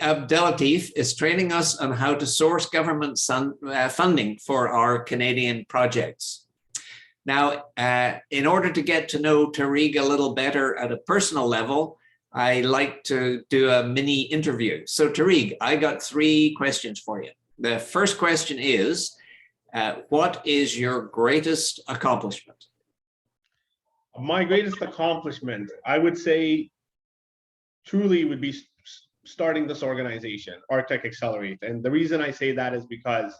Abdellatief is training us on how to source government funding for our Canadian projects. Now, in order to get to know Tarig a little better at a personal level, I like to do a mini interview. So Tarig, I got 3 questions for you. The first question is, what is your greatest accomplishment? My greatest accomplishment, I would say, truly would be starting this organization, Arctech Accelerate. And the reason I say that is because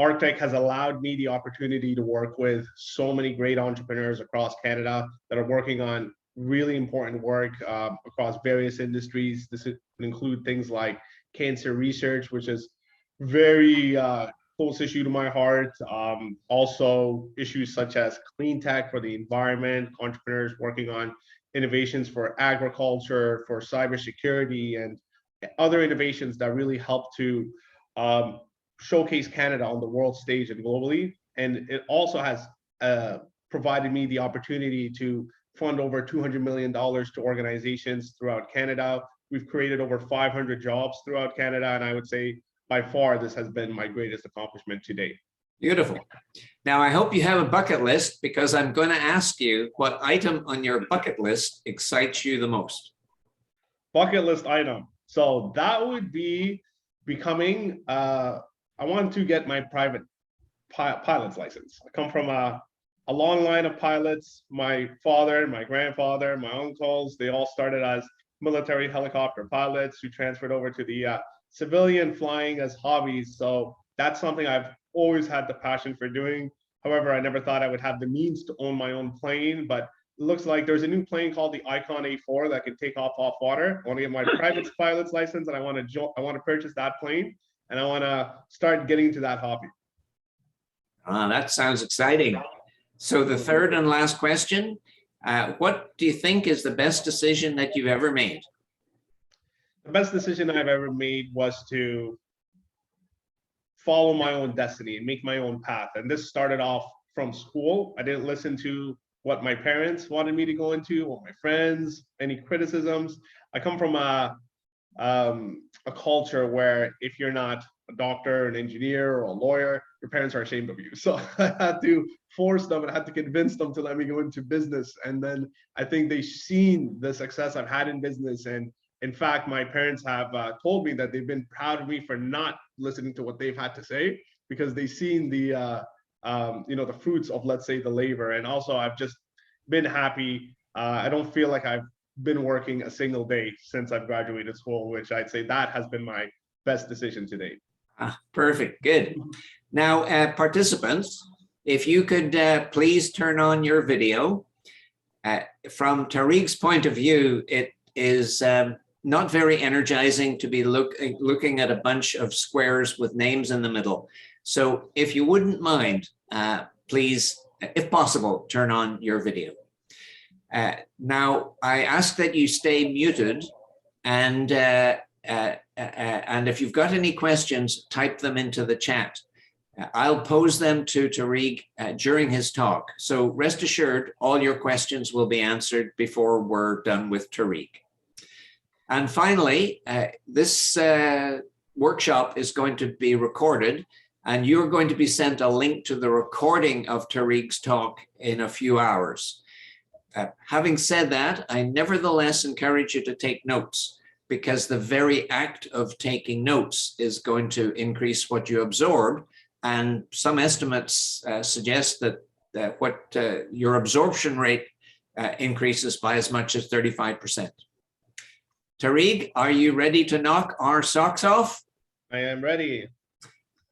Arctech has allowed me the opportunity to work with so many great entrepreneurs across Canada that are working on really important work across various industries. This would include things like cancer research, which is very close issue to my heart. Also issues such as clean tech for the environment, entrepreneurs working on innovations for agriculture, for cybersecurity, and other innovations that really help to showcase Canada on the world stage and globally. And it also has provided me the opportunity to fund over $200 million to organizations throughout Canada. We've created over 500 jobs throughout Canada, and I would say by far this has been my greatest accomplishment to date. Beautiful. Now, I hope you have a bucket list, because I'm going to ask you what item on your bucket list excites you the most. Bucket list item. So that would be becoming, I want to get my private pilot's license. I come from a long line of pilots. My father, my grandfather, my uncles, they all started as military helicopter pilots who transferred over to the civilian flying as hobbies. So that's something I've always had the passion for doing. However, I never thought I would have the means to own my own plane, but it looks like there's a new plane called the Icon A4 that can take off water. I want to get my private pilot's license, and I want to purchase that plane, and I want to start getting to that hobby. That sounds exciting. So the third and last question, what do you think is the best decision that you've ever made? The best decision I've ever made was to follow my own destiny and make my own path. And this started off from school. I didn't listen to what my parents wanted me to go into, or my friends, any criticisms. I come from a culture where if you're not a doctor, an engineer, or a lawyer, your parents are ashamed of you. So I had to force them, and I had to convince them to let me go into business. And then I think they've seen the success I've had in business. And in fact, my parents have told me that they've been proud of me for not listening to what they've had to say, because they've seen the the fruits of, let's say, the labor. And also, I've just been happy. I don't feel like I've been working a single day since I've graduated school, which I'd say that has been my best decision to date. Perfect. Good. Now, participants, if you could please turn on your video. From Tarig's point of view, it is not very energizing to be looking at a bunch of squares with names in the middle. So if you wouldn't mind, please, if possible, turn on your video. Now, I ask that you stay muted, and if you've got any questions, type them into the chat. I'll pose them to Tarig during his talk. So rest assured, all your questions will be answered before we're done with Tarig. And finally, this workshop is going to be recorded, and you're going to be sent a link to the recording of Tarig's talk in a few hours. Having said that, I nevertheless encourage you to take notes, because the very act of taking notes is going to increase what you absorb. And some estimates suggest that your absorption rate increases by as much as 35%. Tarig, are you ready to knock our socks off? I am ready.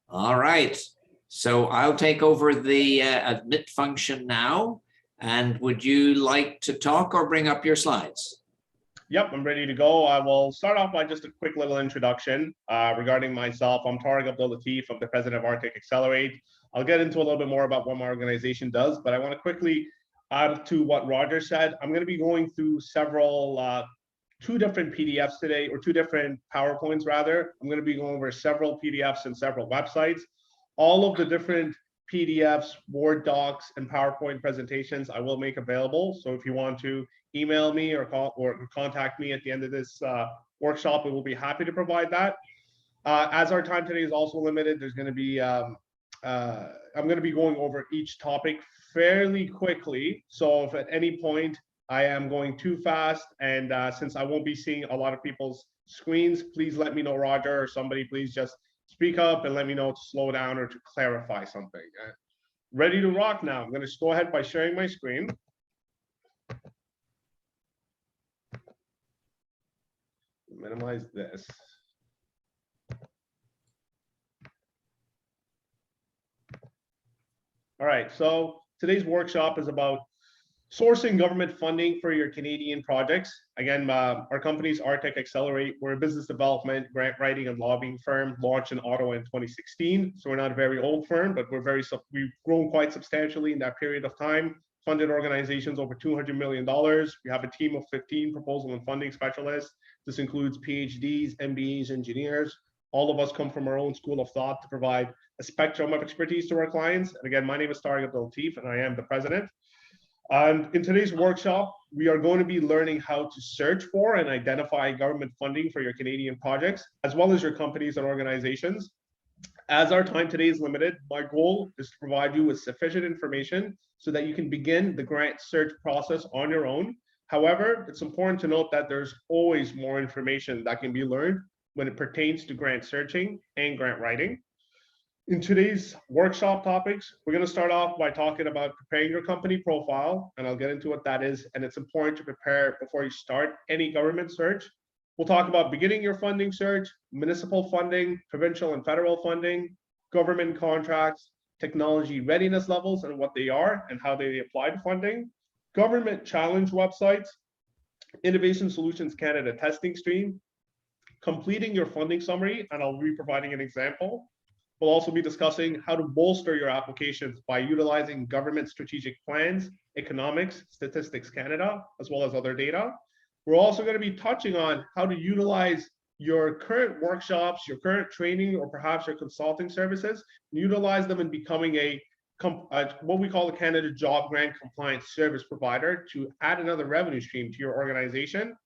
All right. So I'll take over the admit function now. And would you like to talk or bring up your slides? Yep, I'm ready to go. I will start off by just a quick little introduction regarding myself. I'm Tarig Abdellatief. I'm the President of Arctech Accelerate. I'll get into a little bit more about what my organization does, but I want to quickly add to what Roger said. I'm going to be going through several, 2 different PDFs today, or 2 different PowerPoints rather. I'm going to be going over several PDFs and several websites. All of the different PDFs, Word docs, and PowerPoint presentations I will make available. So if you want to email me or contact me at the end of this workshop, we will be happy to provide that. As our time today is also limited, there's going to be I'm going to be going over each topic fairly quickly. So if at any point I am going too fast, and since I won't be seeing a lot of people's screens, please let me know, Roger, or somebody, please just speak up and let me know to slow down or to clarify something. Ready to rock now. I'm going to go ahead by sharing my screen. Minimize this. All right, so today's workshop is about sourcing government funding for your Canadian projects. Again, our company is Arctech Accelerate. We're a business development, grant writing, and lobbying firm launched in Ottawa in 2016. So we're not a very old firm, but we've grown quite substantially in that period of time. Funded organizations over $200 million. We have a team of 15 proposal and funding specialists. This includes PhDs, MBAs, engineers. All of us come from our own school of thought to provide a spectrum of expertise to our clients. And again, my name is Tarig Abdellatief, and I am the president. And in today's workshop, we are going to be learning how to search for and identify government funding for your Canadian projects, as well as your companies and organizations. As our time today is limited, my goal is to provide you with sufficient information so that you can begin the grant search process on your own. However, it's important to note that there's always more information that can be learned when it pertains to grant searching and grant writing. In today's workshop topics, we're going to start off by talking about preparing your company profile, and I'll get into what that is. And it's important to prepare before you start any government search. We'll talk about beginning your funding search, municipal funding, provincial and federal funding, government contracts, technology readiness levels and what they are and how they apply to funding, government challenge websites, Innovation Solutions Canada testing stream, completing your funding summary, and I'll be providing an example. We'll also be discussing how to bolster your applications by utilizing government strategic plans, economics, Statistics Canada, as well as other data. We're also going to be touching on how to utilize your current workshops, your current training, or perhaps your consulting services, utilize them in becoming what we call the Canada Job Grant Compliance Service Provider to add another revenue stream to your organization.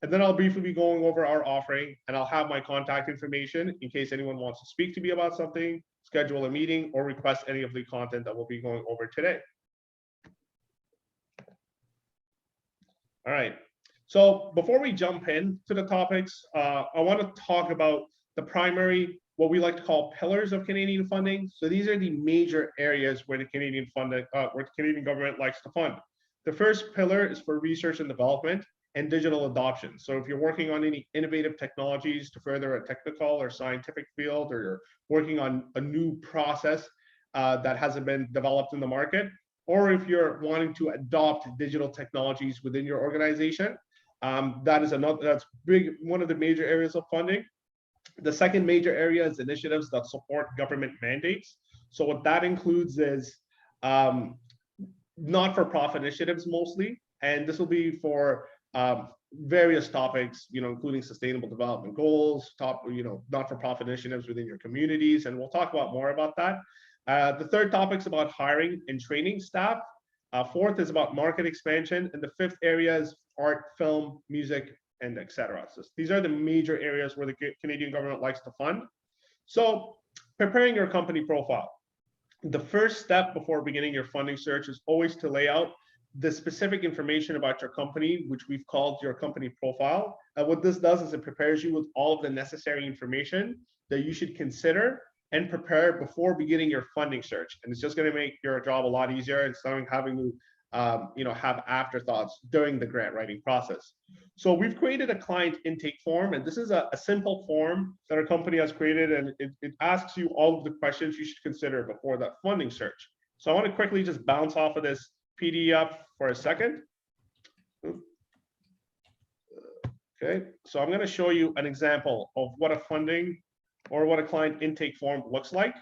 And then I'll briefly be going over our offering, and I'll have my contact information in case anyone wants to speak to me about something, schedule a meeting, or request any of the content that we'll be going over today. All right. So before we jump in to the topics, I want to talk about the primary, what we like to call pillars of Canadian funding. So these are the major areas where the Canadian government likes to fund. The first pillar is for research and development and digital adoption. So if you're working on any innovative technologies to further a technical or scientific field, or you're working on a new process that hasn't been developed in the market, or if you're wanting to adopt digital technologies within your organization, that's one of the major areas of funding. The second major area is initiatives that support government mandates. So what that includes is not-for-profit initiatives mostly, and this will be for various topics, including sustainable development goals, not-for-profit initiatives within your communities, and we'll talk about more about that. The third topic is about hiring and training staff. Fourth is about market expansion, and the fifth area is art, film, music, and etc. So these are the major areas where the Canadian government likes to fund. So preparing your company profile. The first step before beginning your funding search is always to lay out the specific information about your company, which we've called your company profile. And what this does is it prepares you with all of the necessary information that you should consider and prepare before beginning your funding search. And it's just going to make your job a lot easier instead of having to have afterthoughts during the grant writing process. So we've created a client intake form, and this is a simple form that our company has created, and it asks you all of the questions you should consider before that funding search. So I want to quickly just bounce off of this PDF for a second. Okay, so I'm going to show you an example of what a funding or what a client intake form looks like.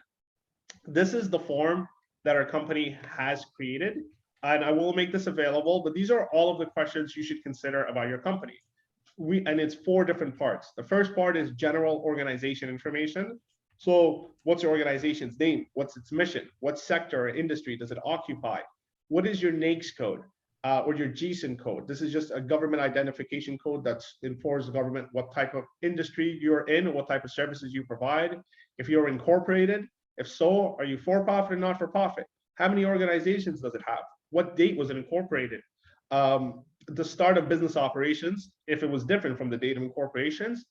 This is the form that our company has created, and I will make this available, but these are all of the questions you should consider about your company. And it's 4 different parts. The first part is general organization information. So what's your organization's name? What's its mission? What sector or industry does it occupy? What is your NAICS code? or your GSIN code. This is just a government identification code that informs the government what type of industry you're in, what type of services you provide. If you're incorporated, if so, are you for-profit or not for profit? How many organizations does it have? What date was it incorporated? The start of business operations, if it was different from the date of incorporations.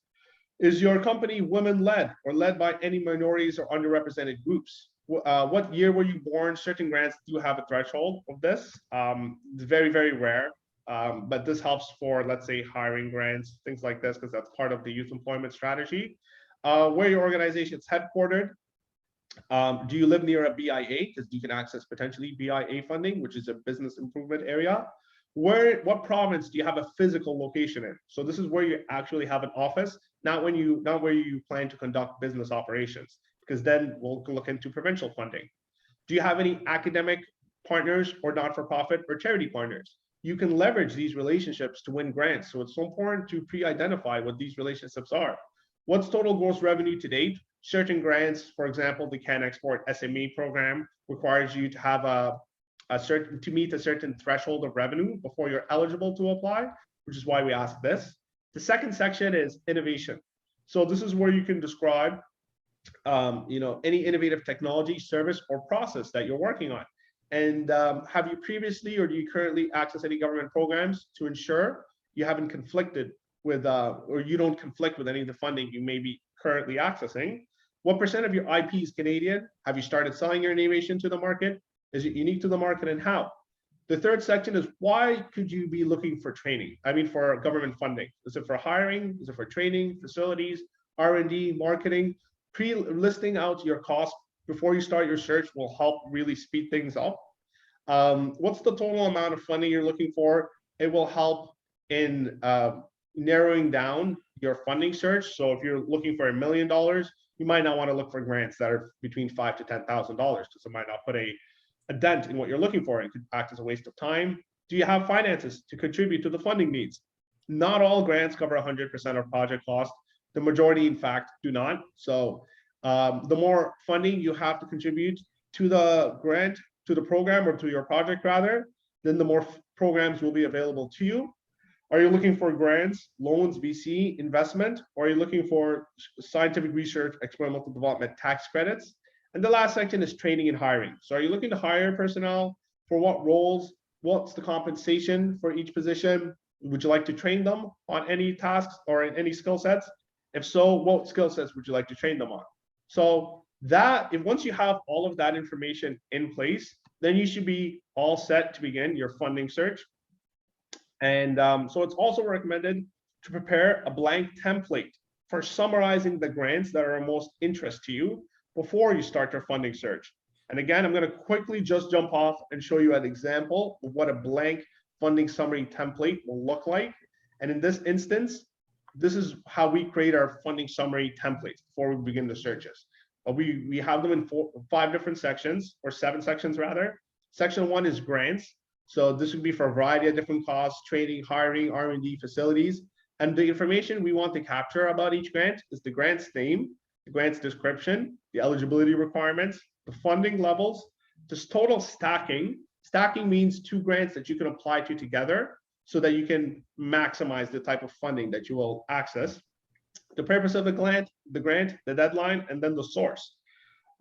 Is your company women-led or led by any minorities or underrepresented groups? What year were you born? Certain grants do have a threshold of this. It's very, very rare, but this helps for, let's say, hiring grants, things like this, because that's part of the youth employment strategy. Where your organization is headquartered. Do you live near a BIA? Because you can access potentially BIA funding, which is a business improvement area. What province do you have a physical location in? So this is where you actually have an office, not where you plan to conduct business operations, because then we'll look into provincial funding. Do you have any academic partners or not-for-profit or charity partners? You can leverage these relationships to win grants. So it's so important to pre-identify what these relationships are. What's total gross revenue to date? Certain grants, for example, the Can Export SME program requires you to have to meet a certain threshold of revenue before you're eligible to apply, which is why we ask this. The second section is innovation. So this is where you can describe any innovative technology, service, or process that you're working on. And have you previously or do you currently access any government programs to ensure you haven't conflicted with or you don't conflict with any of the funding you may be currently accessing? What percent of your IP is Canadian? Have you started selling your innovation to the market? Is it unique to the market, and how? The third section is, why could you be looking for training? I mean, for government funding. Is it for hiring? Is it for training, facilities, R&D, marketing? Pre-listing out your costs before you start your search will help really speed things up. What's the total amount of funding you're looking for? It will help in narrowing down your funding search. So if you're looking for $1 million, you might not want to look for grants that are between $5,000 to $10,000, because it might not put a dent in what you're looking for. It could act as a waste of time. Do you have finances to contribute to the funding needs? Not all grants cover 100% of project cost. The majority, in fact, do not. So the more funding you have to contribute to the grant, to the program, or to your project rather, then the more programs will be available to you. Are you looking for grants, loans, VC, investment, or are you looking for scientific research, experimental development, tax credits? And the last section is training and hiring. So are you looking to hire personnel? For what roles? What's the compensation for each position? Would you like to train them on any tasks or in any skill sets? If so, what skill sets would you like to train them on? So once you have all of that information in place, then you should be all set to begin your funding search. And so it's also recommended to prepare a blank template for summarizing the grants that are of most interest to you before you start your funding search. And again, I'm going to quickly just jump off and show you an example of what a blank funding summary template will look like. And in this instance, this is how we create our funding summary templates before we begin the searches. We have them in 5 different sections, or 7 sections rather. Section 1 is grants. So this would be for a variety of different costs: training, hiring, R&D, facilities. And the information we want to capture about each grant is the grant's name, the grant's description, the eligibility requirements, the funding levels, this total stacking. Stacking means 2 grants that you can apply to together so that you can maximize the type of funding that you will access. The purpose of the grant, the deadline, and then the source.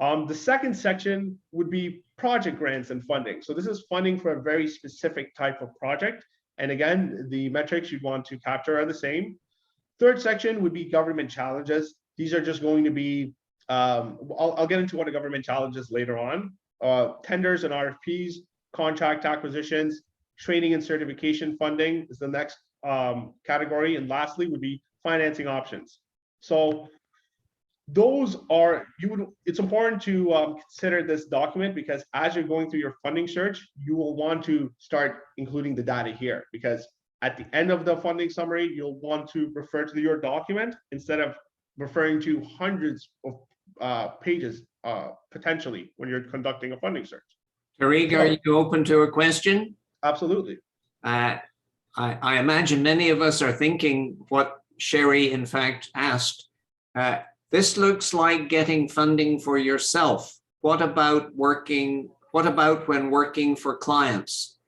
The second section would be project grants and funding. So this is funding for a very specific type of project. And again, the metrics you'd want to capture are the same. Third section would be government challenges. These are just going to be, I'll get into what a government challenge is later on. Tenders and RFPs, contract acquisitions, training and certification funding is the next category. And lastly would be financing options. So those are, it's important to consider this document, because as you're going through your funding search, you will want to start including the data here, because at the end of the funding summary, you'll want to refer to your document instead of referring to hundreds of pages potentially when you're conducting a funding search. Tarig, are you open to a question? Absolutely. I imagine many of us are thinking what Sherry in fact asked. This looks like getting funding for yourself. What about when working for clients?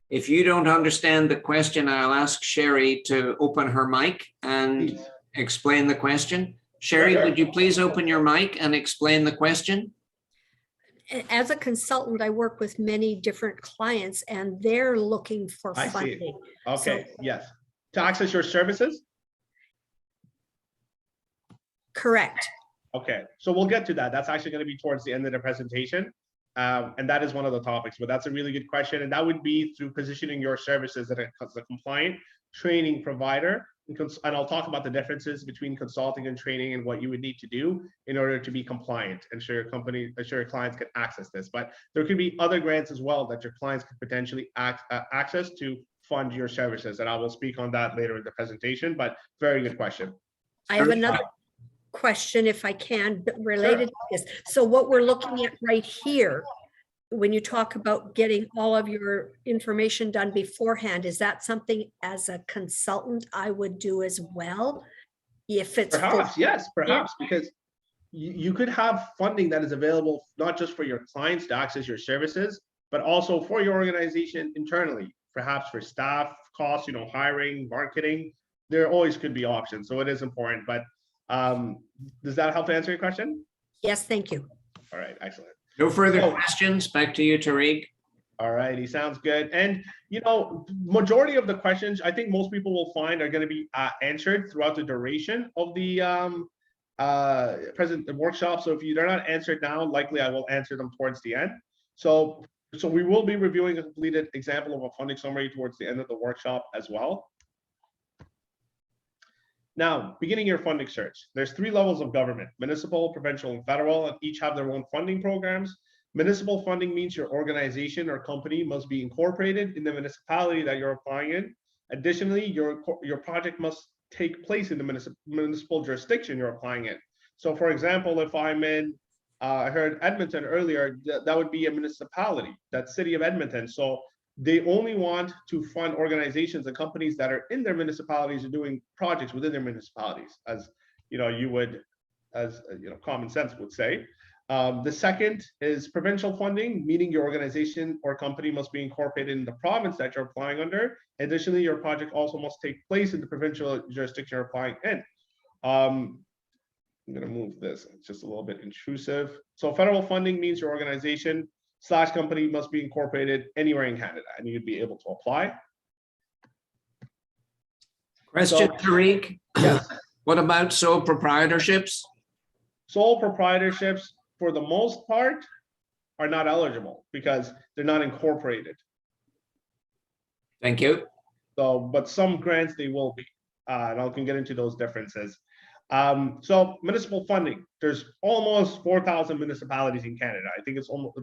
If you don't understand the question, I'll ask Sherry to open her mic and Please. explain the question. Sherry, Sure. would you please open your mic and explain the question? As a consultant, I work with many different clients and they're looking for I see. funding. Okay, yes. To access your services? Correct. Okay, so we'll get to that. That's actually going to be towards the end of the presentation. And that is one of the topics, but that's a really good question. And that would be through positioning your services as a compliant training provider. And I'll talk about the differences between consulting and training and what you would need to do in order to be compliant and ensure your clients can access this. But there could be other grants as well that your clients could potentially access to fund your services. And I will speak on that later in the presentation, but very good question. I have another question, if I can, but related to this. So what we're looking at right here, when you talk about getting all of your information done beforehand, is that something as a consultant I would do as well? If it's Perhaps, yes, perhaps, because you could have funding that is available not just for your clients to access your services, but also for your organization internally, perhaps for staff costs, hiring, marketing. There always could be options, so it is important. But does that help to answer your question? Yes, thank you. All right, excellent. No further questions. Back to you, Tarig. All righty, sounds good. And majority of the questions I think most people will find are going to be answered throughout the duration of the workshop. So if they're not answered now, likely I will answer them towards the end. So we will be reviewing a completed example of a funding summary towards the end of the workshop as well. Now, beginning your funding search, there's 3 levels of government: municipal, provincial, and federal, and each have their own funding programs. Municipal funding means your organization or company must be incorporated in the municipality that you're applying in. Additionally, your project must take place in the municipal jurisdiction you're applying in. So for example, if I'm in, I heard Edmonton earlier, that would be a municipality, that city of Edmonton. So they only want to fund organizations and companies that are in their municipalities or doing projects within their municipalities, as common sense would say. The second is provincial funding, meaning your organization or company must be incorporated in the province that you're applying under. Additionally, your project also must take place in the provincial jurisdiction you're applying in. I'm going to move this, it's just a little bit intrusive. So federal funding means your organization / company must be incorporated anywhere in Canada and you'd be able to apply. Question, Tarig? Yes. What about sole proprietorships? Sole proprietorships, for the most part, are not eligible because they're not incorporated. Thank you. So, but some grants they will be, and I can get into those differences. So municipal funding, there's almost 4,000 municipalities in Canada. I think it's almost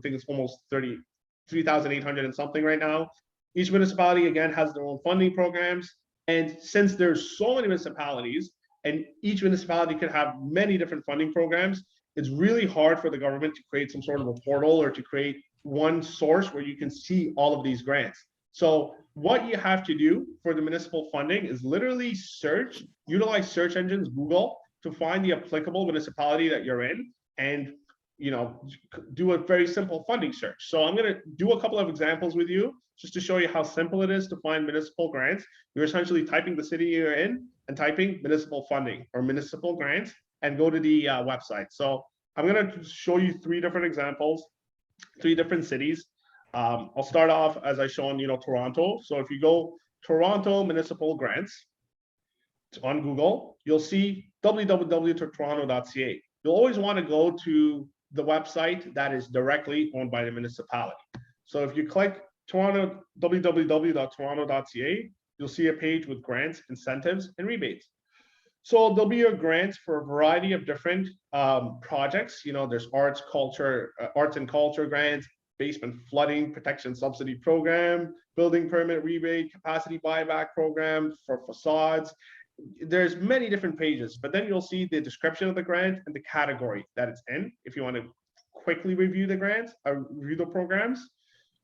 33,800 and something right now. Each municipality again has their own funding programs, and since there's so many municipalities and each municipality can have many different funding programs, it's really hard for the government to create some sort of a portal or to create one source where you can see all of these grants. So what you have to do for the municipal funding is literally utilize search engines, Google, to find the applicable municipality that you're in and do a very simple funding search. So I'm going to do a couple of examples with you just to show you how simple it is to find municipal grants. You're essentially typing the city you're in and typing municipal funding or municipal grants and go to the website. So I'm going to show you 3 different examples, 3 different cities. I'll start off as I shown, Toronto. So if you go Toronto municipal grants on Google, you'll see www.toronto.ca. You'll always want to go to the website that is directly owned by the municipality. So if you click www.toronto.ca, you'll see a page with grants, incentives, and rebates. So there'll be your grants for a variety of different projects. There's arts and culture grants, basement flooding protection subsidy program, building permit rebate, capacity buyback program for facades. There's many different pages, but then you'll see the description of the grant and the category that it's in. If you want to quickly review the grants or review the programs,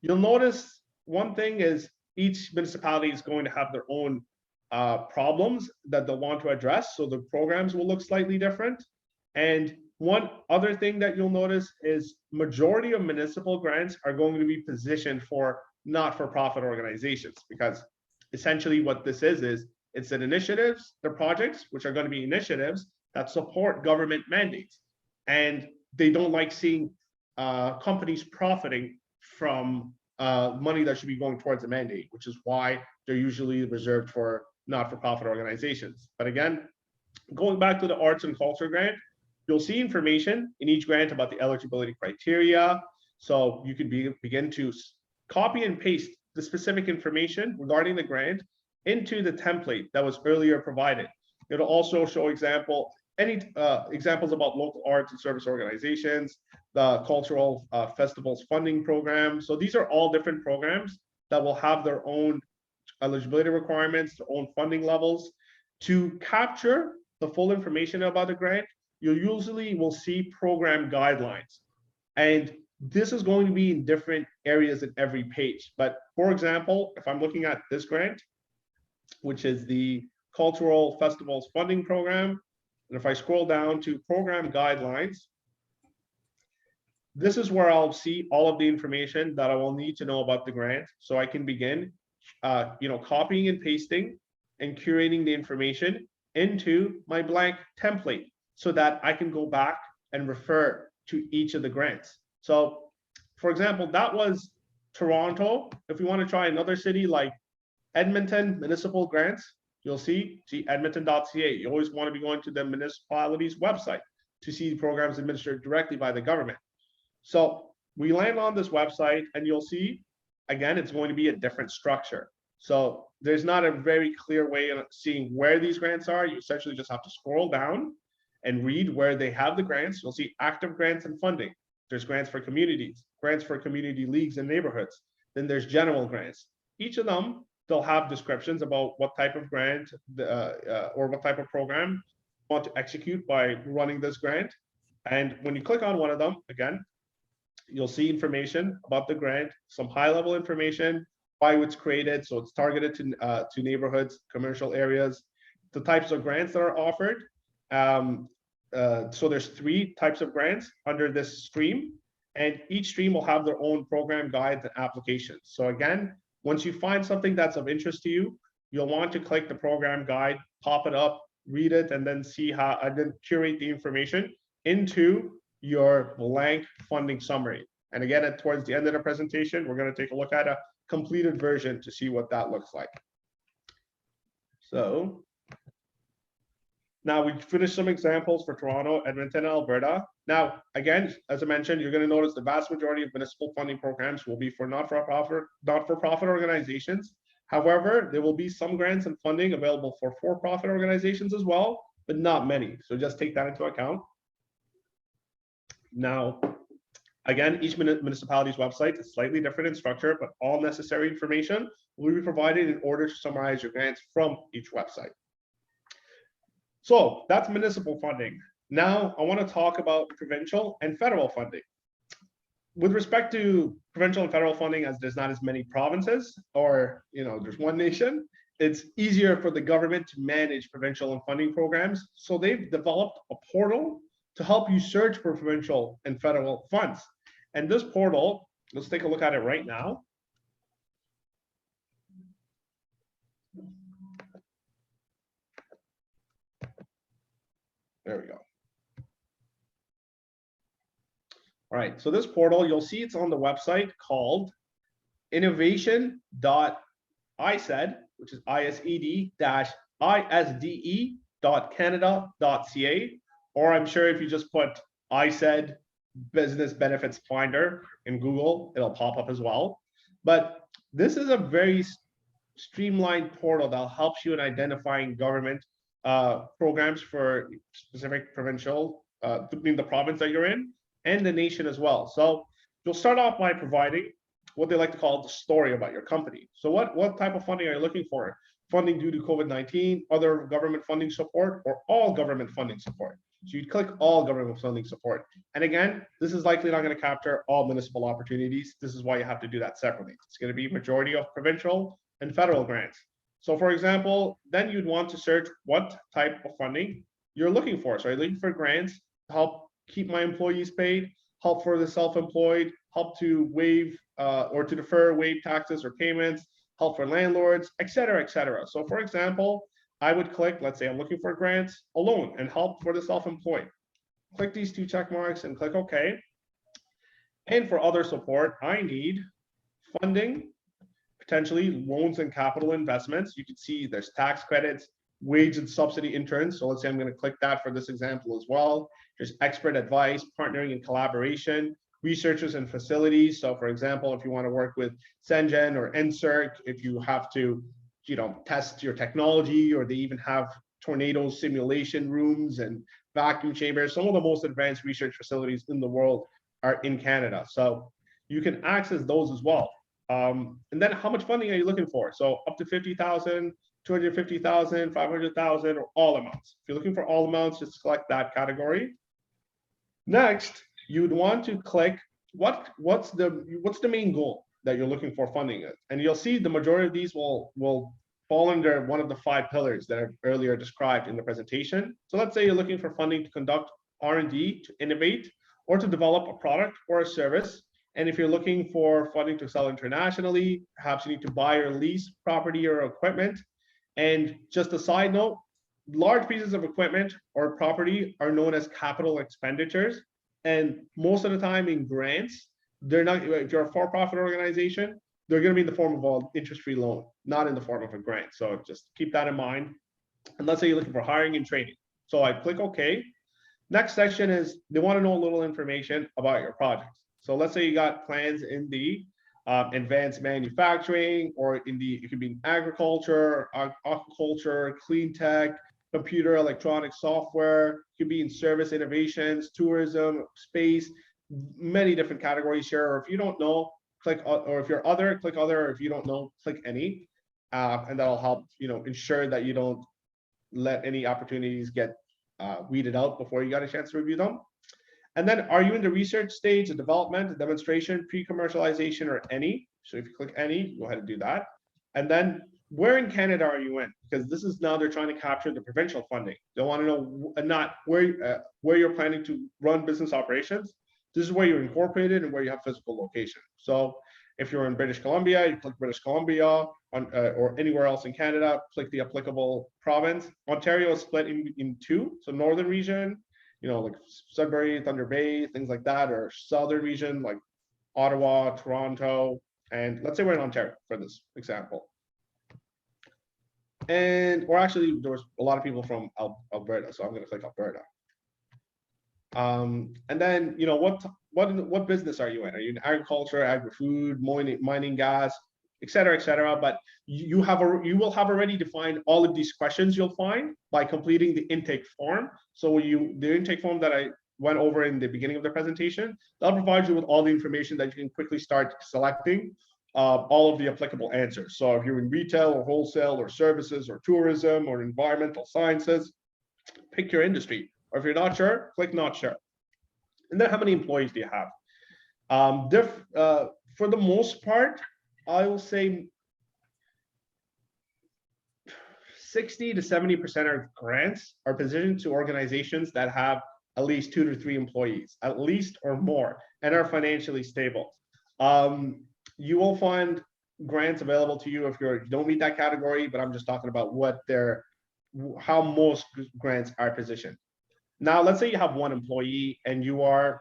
you'll notice one thing is each municipality is going to have their own problems that they'll want to address. So the programs will look slightly different. And one other thing that you'll notice is majority of municipal grants are going to be positioned for not-for-profit organizations, because essentially what this is it's an initiatives, they're projects, which are going to be initiatives that support government mandates. And they don't like seeing companies profiting from money that should be going towards a mandate, which is why they're usually reserved for not-for-profit organizations. But again, going back to the arts and culture grant, you'll see information in each grant about the eligibility criteria. So you can begin to copy and paste the specific information regarding the grant into the template that was earlier provided. It'll also show examples about local arts and service organizations, the cultural festivals funding program. So these are all different programs that will have their own eligibility requirements, their own funding levels. To capture the full information about the grant, you usually will see program guidelines. And this is going to be in different areas in every page. But for example, if I'm looking at this grant, which is the Cultural Festivals Funding Program, and if I scroll down to program guidelines, this is where I'll see all of the information that I will need to know about the grant. So I can begin, copying and pasting and curating the information into my blank template so that I can go back and refer to each of the grants. So for example, that was Toronto. If we want to try another city like Edmonton municipal grants, you'll see edmonton.ca. You always want to be going to the municipality's website to see programs administered directly by the government. So we land on this website and you'll see, again, it's going to be a different structure. So there's not a very clear way of seeing where these grants are. You essentially just have to scroll down and read where they have the grants. You'll see active grants and funding. There's grants for communities, grants for community leagues and neighborhoods. Then there's general grants. Each of them, they'll have descriptions about what type of grant or what type of program you want to execute by running this grant. And when you click on one of them, again, you'll see information about the grant, some high-level information, why it's created. So it's targeted to neighborhoods, commercial areas, the types of grants that are offered. So there's 3 types of grants under this stream, and each stream will have their own program guides and applications. So again, once you find something that's of interest to you, you'll want to click the program guide, pop it up, read it, and then see how, and then curate the information into your blank funding summary. And again, towards the end of the presentation, we're going to take a look at a completed version to see what that looks like. So now we finished some examples for Toronto, Edmonton, and Alberta. Now, again, as I mentioned, you're going to notice the vast majority of municipal funding programs will be for not-for-profit organizations. However, there will be some grants and funding available for for-profit organizations as well, but not many. So just take that into account. Now, again, each municipality's website is slightly different in structure, but all necessary information will be provided in order to summarize your grants from each website. So that's municipal funding. Now I want to talk about provincial and federal funding. With respect to provincial and federal funding, as there's not as many provinces, or there's one nation, it's easier for the government to manage provincial and funding programs. So they've developed a portal to help you search for provincial and federal funds. And this portal, let's take a look at it right now. There we go. All right, so this portal, you'll see it's on the website called innovation.ised, which is ised-isde.canada.ca, or I'm sure if you just put ISED Business Benefits Finder in Google, it'll pop up as well. But this is a very streamlined portal that helps you in identifying government programs for specific provincial, between the province that you're in and the nation as well. So you'll start off by providing what they like to call the story about your company. So what type of funding are you looking for? Funding due to COVID-19, other government funding support, or all government funding support? So you'd click all government funding support. And again, this is likely not going to capture all municipal opportunities. This is why you have to do that separately. It's going to be majority of provincial and federal grants. So for example, then you'd want to search what type of funding you're looking for. So you're looking for grants to help keep my employees paid, help for the self-employed, help to waive or to defer waive taxes or payments, help for landlords, et cetera, et cetera. So for example, I would click, let's say I'm looking for grants, a loan, and help for the self-employed. Click these 2 check marks and click OK. And for other support, I need funding, potentially loans and capital investments. You can see there's tax credits, wage and subsidy interns. So let's say I'm going to click that for this example as well. There's expert advice, partnering and collaboration, researchers and facilities. So for example, if you want to work with Sengen or NSERC, if you have to, test your technology, or they even have tornado simulation rooms and vacuum chambers. Some of the most advanced research facilities in the world are in Canada. So you can access those as well. And then how much funding are you looking for? So up to 50,000, 250,000, 500,000, or all amounts. If you're looking for all amounts, just select that category. Next, you'd want to click what's the main goal that you're looking for funding it. And you'll see the majority of these will fall under one of the 5 pillars that I've earlier described in the presentation. So let's say you're looking for funding to conduct R&D, to innovate, or to develop a product or a service. And if you're looking for funding to sell internationally, perhaps you need to buy or lease property or equipment. And just a side note, large pieces of equipment or property are known as capital expenditures. And most of the time in grants, they're not, if you're a for-profit organization, they're going to be in the form of an interest-free loan, not in the form of a grant. So just keep that in mind. And let's say you're looking for hiring and training. So I click OK. Next section is they want to know a little information about your project. So let's say you got plans in the advanced manufacturing, or in the, it could be in agriculture, aquaculture, clean tech, computer, electronic software, it could be in service innovations, tourism, space, many different categories here. Or if you don't know, click, or if you're other, click other, or if you don't know, click any, and that'll help, ensure that you don't let any opportunities get weeded out before you got a chance to review them. And then, are you in the research stage, the development, the demonstration, pre-commercialization, or any? So if you click any, go ahead and do that. And then, where in Canada are you in? Because this is now they're trying to capture the provincial funding. They want to know not where you're planning to run business operations. This is where you're incorporated and where you have physical location. So if you're in British Columbia, you click British Columbia, or anywhere else in Canada, click the applicable province. Ontario is split in 2. So northern region, like Sudbury, Thunder Bay, things like that, or southern region like Ottawa, Toronto, and let's say we're in Ontario for this example. Or actually, there was a lot of people from Alberta, so I'm going to click Alberta. And then, what business are you in? Are you in agriculture, agri-food, mining, gas, et cetera, but you will have already defined all of these questions you'll find by completing the intake form. So the intake form that I went over in the beginning of the presentation, that'll provide you with all the information that you can quickly start selecting all of the applicable answers. So if you're in retail or wholesale or services or tourism or environmental sciences, pick your industry. Or if you're not sure, click not sure. And then how many employees do you have? For the most part, I will say 60 to 70% of grants are positioned to organizations that have at least 2 to 3 employees, at least or more, and are financially stable. You will find grants available to you if you don't meet that category, but I'm just talking about how most grants are positioned. Now, let's say you have 1 employee and you are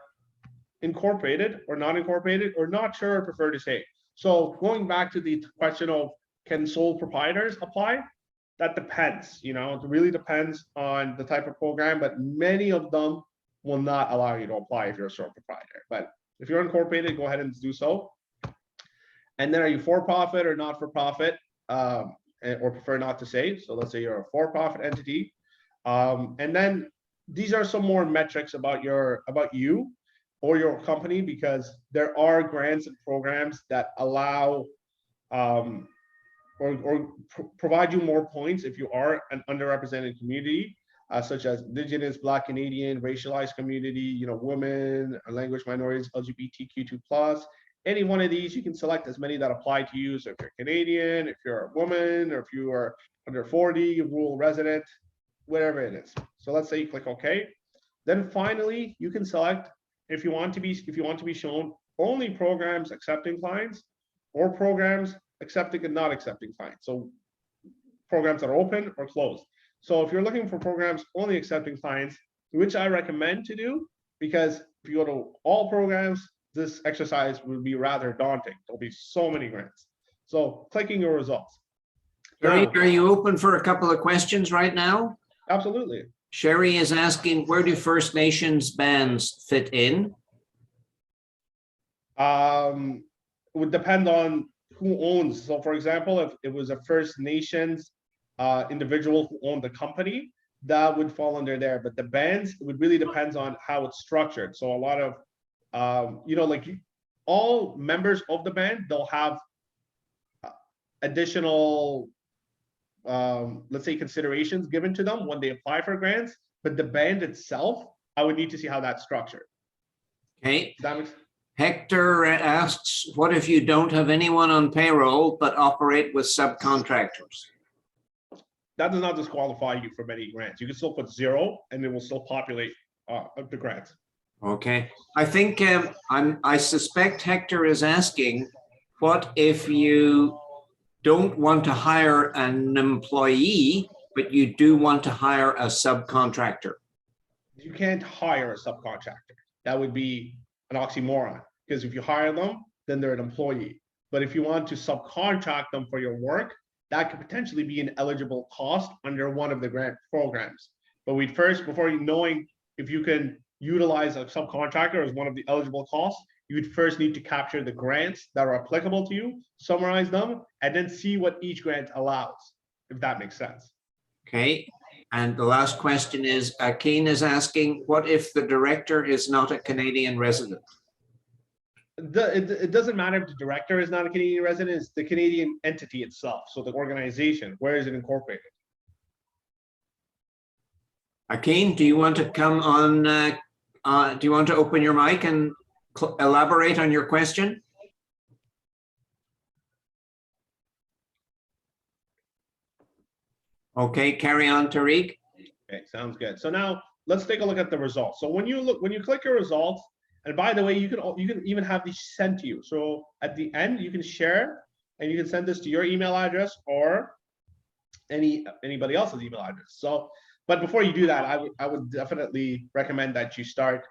incorporated or not incorporated or not sure or prefer to say. So going back to the question of can sole proprietors apply? That depends, it really depends on the type of program, but many of them will not allow you to apply if you're a sole proprietor. But if you're incorporated, go ahead and do so. And then are you for-profit or not-for-profit, or prefer not to say? So let's say you're a for-profit entity. And then these are some more metrics about you or your company, because there are grants and programs that allow or provide you more points if you are an underrepresented community, such as Indigenous, Black, Canadian, racialized community, women, language minorities, LGBTQ2+. Any one of these, you can select as many that apply to you. So if you're Canadian, if you're a woman, or if you are under 40, rural resident, whatever it is. So let's say you click OK. Then finally, you can select if you want to be shown only programs accepting clients or programs accepting and not accepting clients. So programs that are open or closed. So if you're looking for programs only accepting clients, which I recommend to do, because if you go to all programs, this exercise will be rather daunting. There'll be so many grants. So clicking your results. Tarig, Now, are you open for a couple of questions right now? absolutely. Sherry is asking, where do First Nations bands fit in? Would depend on who owns. So for example, if it was a First Nations individual who owned the company, that would fall under there. But the bands, it would really depends on how it's structured. So a lot of, like all members of the band, they'll have additional, let's say, considerations given to them when they apply for grants. But the band itself, I would need to see how that's structured. Okay. Does that make sense? Hector asks, what if you don't have anyone on payroll but operate with subcontractors? That does not disqualify you from any grants. You can still put 0 and it will still populate the grants. Okay. I think I suspect Hector is asking, what if you don't want to hire an employee, but you do want to hire a subcontractor? You can't hire a subcontractor. That would be an oxymoron, because if you hire them, then they're an employee. But if you want to subcontract them for your work, that could potentially be an eligible cost under one of the grant programs. But we'd first, before knowing if you can utilize a subcontractor as one of the eligible costs, you'd first need to capture the grants that are applicable to you, summarize them, and then see what each grant allows, if that makes sense. Okay. And the last question is, Keen is asking, what if the director is not a Canadian resident? It doesn't matter if the director is not a Canadian resident, it's the Canadian entity itself. So the organization, where is it incorporated? Keen, do you want to come on? Do you want to open your mic and elaborate on your question? Okay, carry on, Tarig. Okay, sounds good. So now let's take a look at the results. So when you click your results, and by the way, you can even have these sent to you. So at the end, you can share and you can send this to your email address or anybody else's email address. So, but before you do that, I would definitely recommend that you start,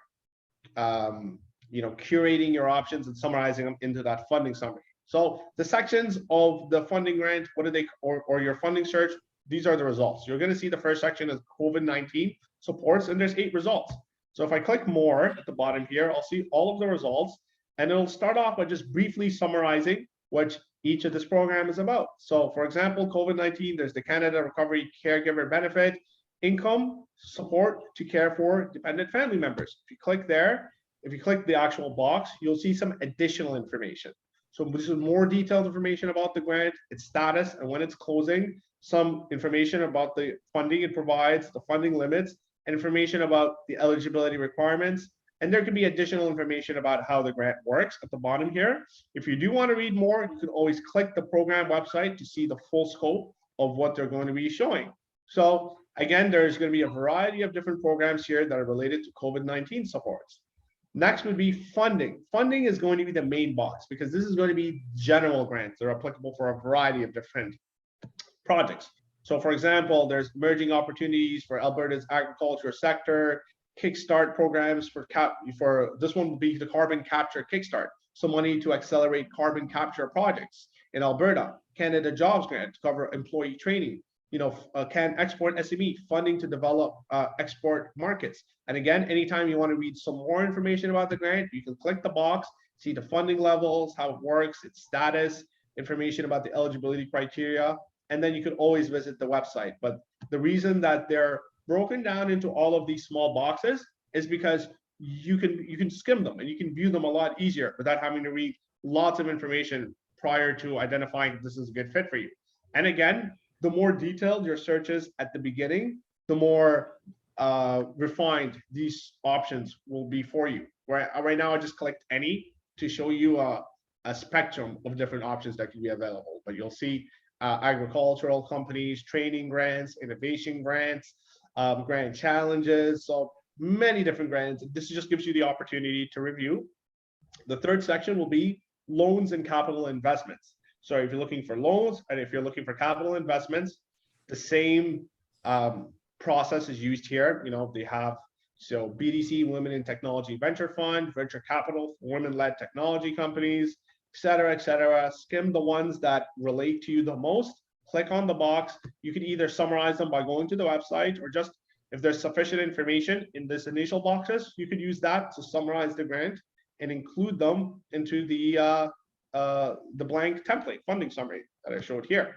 curating your options and summarizing them into that funding summary. So the sections of the funding grant, what do they, or your funding search, these are the results. You're going to see the first section is COVID-19 supports, and there's 8 results. So if I click more at the bottom here, I'll see all of the results, and it'll start off by just briefly summarizing what each of this program is about. So for example, COVID-19, there's the Canada Recovery Caregiver Benefit, income support to care for dependent family members. If you click there, if you click the actual box, you'll see some additional information. So this is more detailed information about the grant, its status, and when it's closing, some information about the funding it provides, the funding limits, and information about the eligibility requirements. And there can be additional information about how the grant works at the bottom here. If you do want to read more, you can always click the program website to see the full scope of what they're going to be showing. So again, there's going to be a variety of different programs here that are related to COVID-19 supports. Next would be funding. Funding is going to be the main box because this is going to be general grants that are applicable for a variety of different projects. So for example, there's emerging opportunities for Alberta's agriculture sector, Kickstart programs for this one would be the carbon capture Kickstart, so money to accelerate carbon capture projects in Alberta, Canada Jobs Grant to cover employee training, Can Export SME funding to develop export markets. And again, anytime you want to read some more information about the grant, you can click the box, see the funding levels, how it works, its status, information about the eligibility criteria, and then you can always visit the website. But the reason that they're broken down into all of these small boxes is because you can skim them and you can view them a lot easier without having to read lots of information prior to identifying if this is a good fit for you. And again, the more detailed your search is at the beginning, the more refined these options will be for you. Right now, I just clicked any to show you a spectrum of different options that can be available. But you'll see agricultural companies, training grants, innovation grants, grant challenges. So many different grants. This just gives you the opportunity to review. The third section will be loans and capital investments. So if you're looking for loans and if you're looking for capital investments, the same process is used here. You know, they have, so BDC, Women in Technology Venture Fund, venture capital, women-led technology companies, et cetera, et cetera. Skim the ones that relate to you the most, click on the box. You can either summarize them by going to the website, or just if there's sufficient information in this initial boxes, you could use that to summarize the grant and include them into the blank template funding summary that I showed here.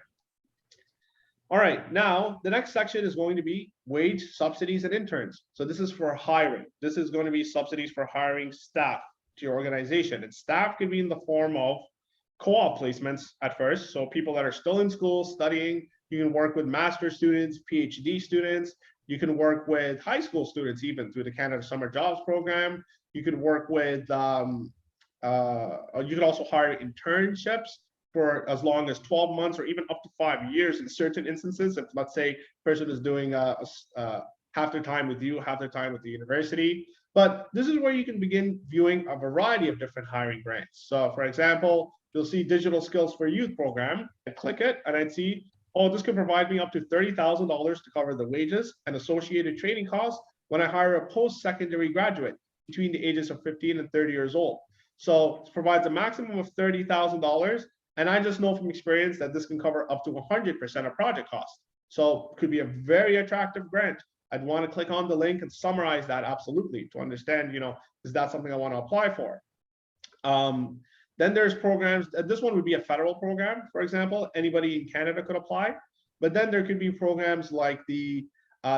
All right, now the next section is going to be wage subsidies and interns. So this is for hiring. This is going to be subsidies for hiring staff to your organization. And staff can be in the form of co-op placements at first. So people that are still in school studying, you can work with master's students, PhD students. You can work with high school students, even through the Canada Summer Jobs Program. You could work with, you could also hire internships for as long as 12 months or even up to 5 years in certain instances. If, let's say, a person is doing half their time with you, half their time with the university. But this is where you can begin viewing a variety of different hiring grants. So for example, you'll see Digital Skills for Youth program. I click it and I'd see, oh, this could provide me up to $30,000 to cover the wages and associated training costs when I hire a post-secondary graduate between the ages of 15 and 30 years old. So it provides a maximum of $30,000. And I just know from experience that this can cover up to 100% of project costs. So it could be a very attractive grant. I'd want to click on the link and summarize that absolutely to understand, you know, is that something I want to apply for? Then there's programs, this one would be a federal program, for example, anybody in Canada could apply. But then there could be programs like the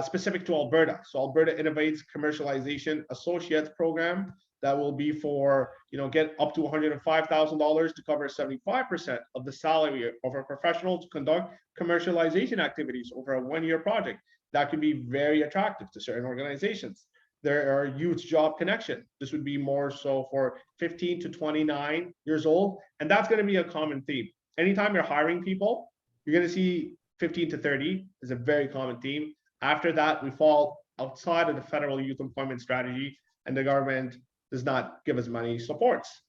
specific to Alberta. So Alberta Innovates Commercialization Associates program that will be for, you know, get up to $105,000 to cover 75% of the salary of a professional to conduct commercialization activities over a one-year project. That could be very attractive to certain organizations. There are Youth Job Connection. This would be more so for 15 to 29 years old. And that's going to be a common theme. Anytime you're hiring people, you're going to see 15 to 30 is a very common theme. After that, we fall outside of the federal youth employment strategy, and the government does not give us money supports.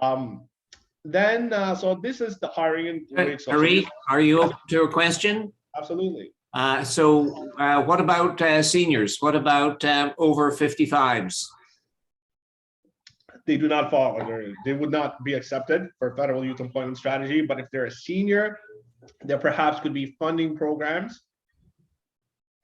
So this is the hiring and wage subsidies. Tarig, are you open to a question? Absolutely. What about seniors? What about over 55s? They do not fall under, they would not be accepted for federal youth employment strategy, but if they're a senior, there perhaps could be funding programs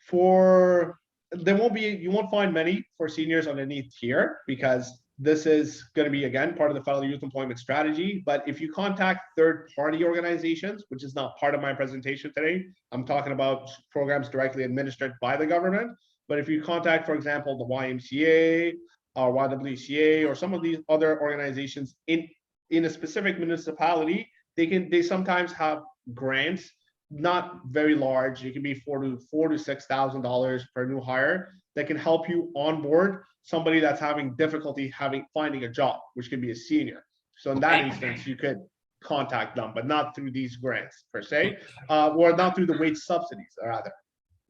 for, there won't be, you won't find many for seniors underneath here, because this is going to be, again, part of the federal youth employment strategy. But if you contact third-party organizations, which is not part of my presentation today, I'm talking about programs directly administered by the government. But if you contact, for example, the YMCA or YWCA or some of these other organizations in a specific municipality, they sometimes have grants, not very large. It can be $4,000 to $6,000 per new hire that can help you onboard somebody that's having difficulty finding a job, which could be a senior. So in that instance, you could contact them, but not through these grants per se, or not through the wage subsidies, rather.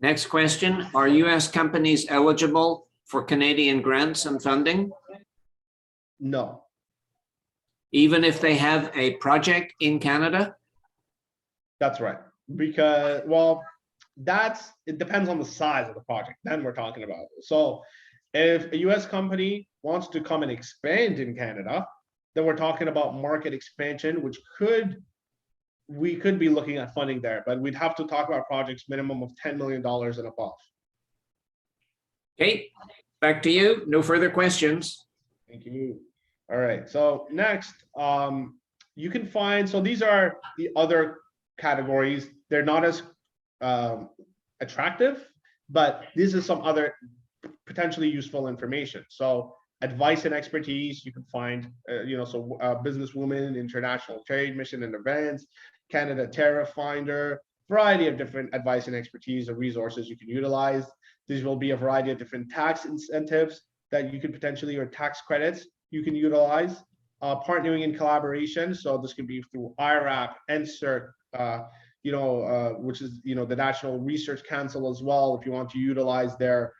Next question, are US companies eligible for Canadian grants and funding? No. Even if they have a project in Canada? That's right. Because, well, it depends on the size of the project. Then we're talking about. So if a US company wants to come and expand in Canada, then we're talking about market expansion, which we could be looking at funding there, but we'd have to talk about projects minimum of $10 million and above. Okay, back to you. No further questions. Thank you. All right, so next, you can find, so these are the other categories. They're not as attractive, but this is some other potentially useful information. So advice and expertise, you can find, businesswoman, international trade, mission and events, Canada Tariff Finder, variety of different advice and expertise or resources you can utilize. These will be a variety of different tax incentives that you could potentially, or tax credits you can utilize. Partnering in collaboration. So this can be through IRAP, NSERC, which is, the National Research Council as well, if you want to utilize their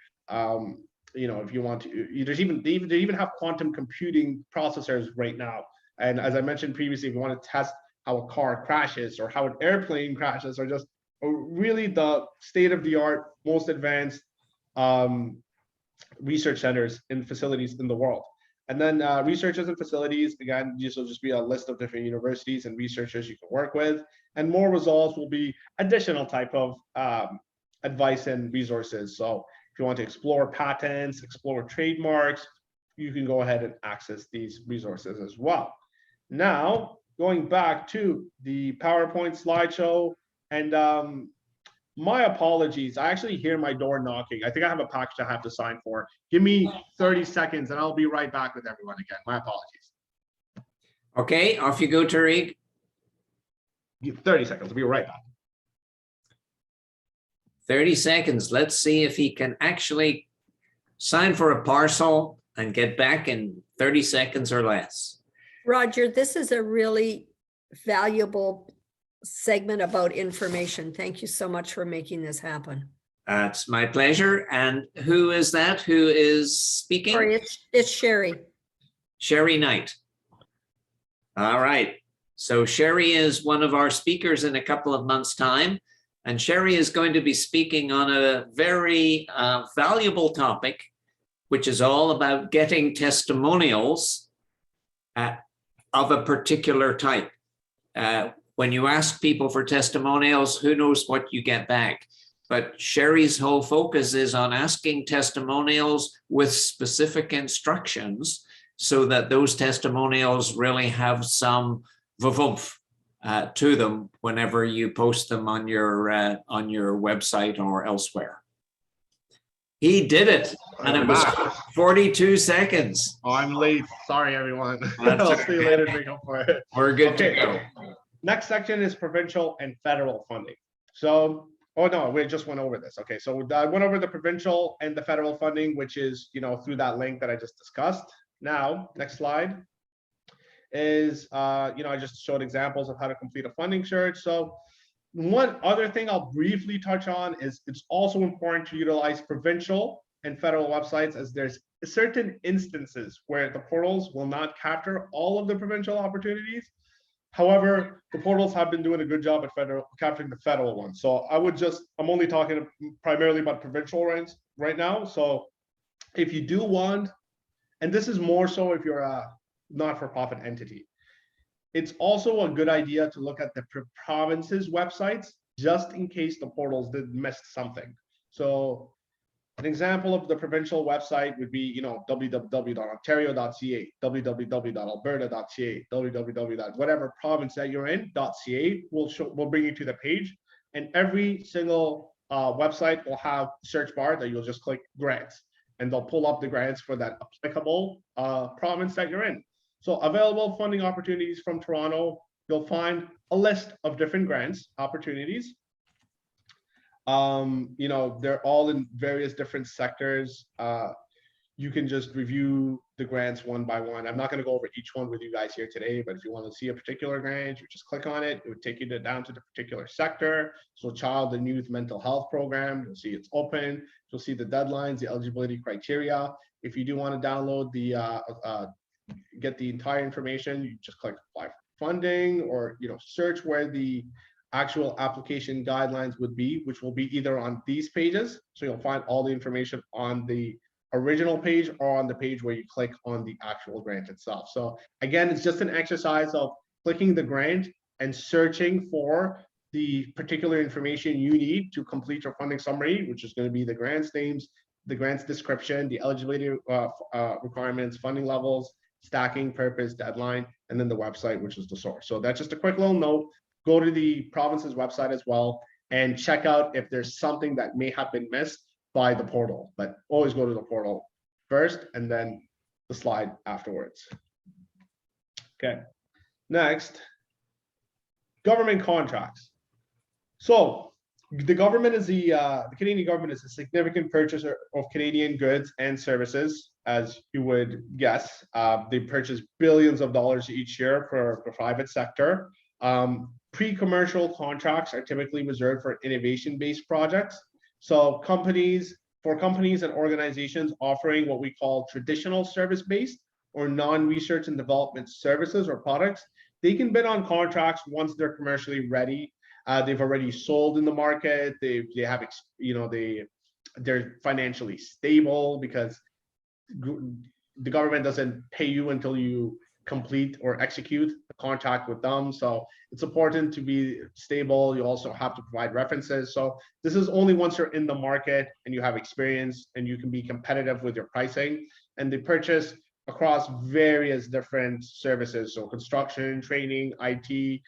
if you want to, they even have quantum computing processors right now. And as I mentioned previously, if you want to test how a car crashes or how an airplane crashes, or just really the state of the art, most advanced research centers and facilities in the world. And then researchers and facilities, again, this will just be a list of different universities and researchers you can work with. And more results will be additional type of advice and resources. So if you want to explore patents, explore trademarks, you can go ahead and access these resources as well. Now, going back to the PowerPoint slideshow, and my apologies, I actually hear my door knocking. I think I have a package I have to sign for. Give me 30 seconds and I'll be right back with everyone again. My apologies. Okay, off you go, Tarig. 30 seconds, I'll be right back. 30 seconds. Let's see if he can actually sign for a parcel and get back in 30 seconds or less. Roger, this is a really valuable segment about information. Thank you so much for making this happen. It's my pleasure. And who is that? Who is speaking? Sorry, it's Sherry. Sherry Knight. All right. So Sherry is one of our speakers in a couple of months' time. And Sherry is going to be speaking on a very valuable topic, which is all about getting testimonials of a particular type. When you ask people for testimonials, who knows what you get back? But Sherry's whole focus is on asking testimonials with specific instructions so that those testimonials really have some vavoomph to them whenever you post them on your website or elsewhere. He did it, and it was 42 seconds. Oh, I'm late. Sorry, everyone. I'll see you later to make up for it. We're good to go. Next section is provincial and federal funding. So, oh no, we just went over this. Okay, so I went over the provincial and the federal funding, which is, through that link that I just discussed. Now, next slide is, I just showed examples of how to complete a funding search. So one other thing I'll briefly touch on is it's also important to utilize provincial and federal websites, as there's certain instances where the portals will not capture all of the provincial opportunities. However, the portals have been doing a good job at capturing the federal ones. So I'm only talking primarily about provincial ranks right now. So if you do want, and this is more so if you're a not-for-profit entity, it's also a good idea to look at the province's websites just in case the portals did miss something. So an example of the provincial website would be, www.ontario.ca, www.alberta.ca, www.whatever province that you're in.ca will bring you to the page. And every single website will have a search bar that you'll just click grants, and they'll pull up the grants for that applicable province that you're in. So available funding opportunities from Toronto, you'll find a list of different grants opportunities. They're all in various different sectors. You can just review the grants one by one. I'm not going to go over each one with you guys here today, but if you want to see a particular grant, you just click on it. It would take you down to the particular sector. So child and youth mental health program, you'll see it's open. You'll see the deadlines, the eligibility criteria. If you do want to download get the entire information, you just click apply for funding, or search where the actual application guidelines would be, which will be either on these pages. So you'll find all the information on the original page or on the page where you click on the actual grant itself. So again, it's just an exercise of clicking the grant and searching for the particular information you need to complete your funding summary, which is going to be the grants names, the grants description, the eligibility requirements, funding levels, stacking, purpose, deadline, and then the website, which is the source. So that's just a quick little note. Go to the province's website as well and check out if there's something that may have been missed by the portal, but always go to the portal first and then the slide afterwards. Okay, next, government contracts. So the government is the Canadian government is a significant purchaser of Canadian goods and services, as you would guess. They purchase billions of dollars each year for the private sector. Pre-commercial contracts are typically reserved for innovation-based projects. So companies, for companies and organizations offering what we call traditional service-based or non-research and development services or products, they can bid on contracts once they're commercially ready. They've already sold in the market. They have, they're financially stable because the government doesn't pay you until you complete or execute a contract with them. So it's important to be stable. You also have to provide references. So this is only once you're in the market and you have experience and you can be competitive with your pricing. And they purchase across various different services. So construction, training, IT,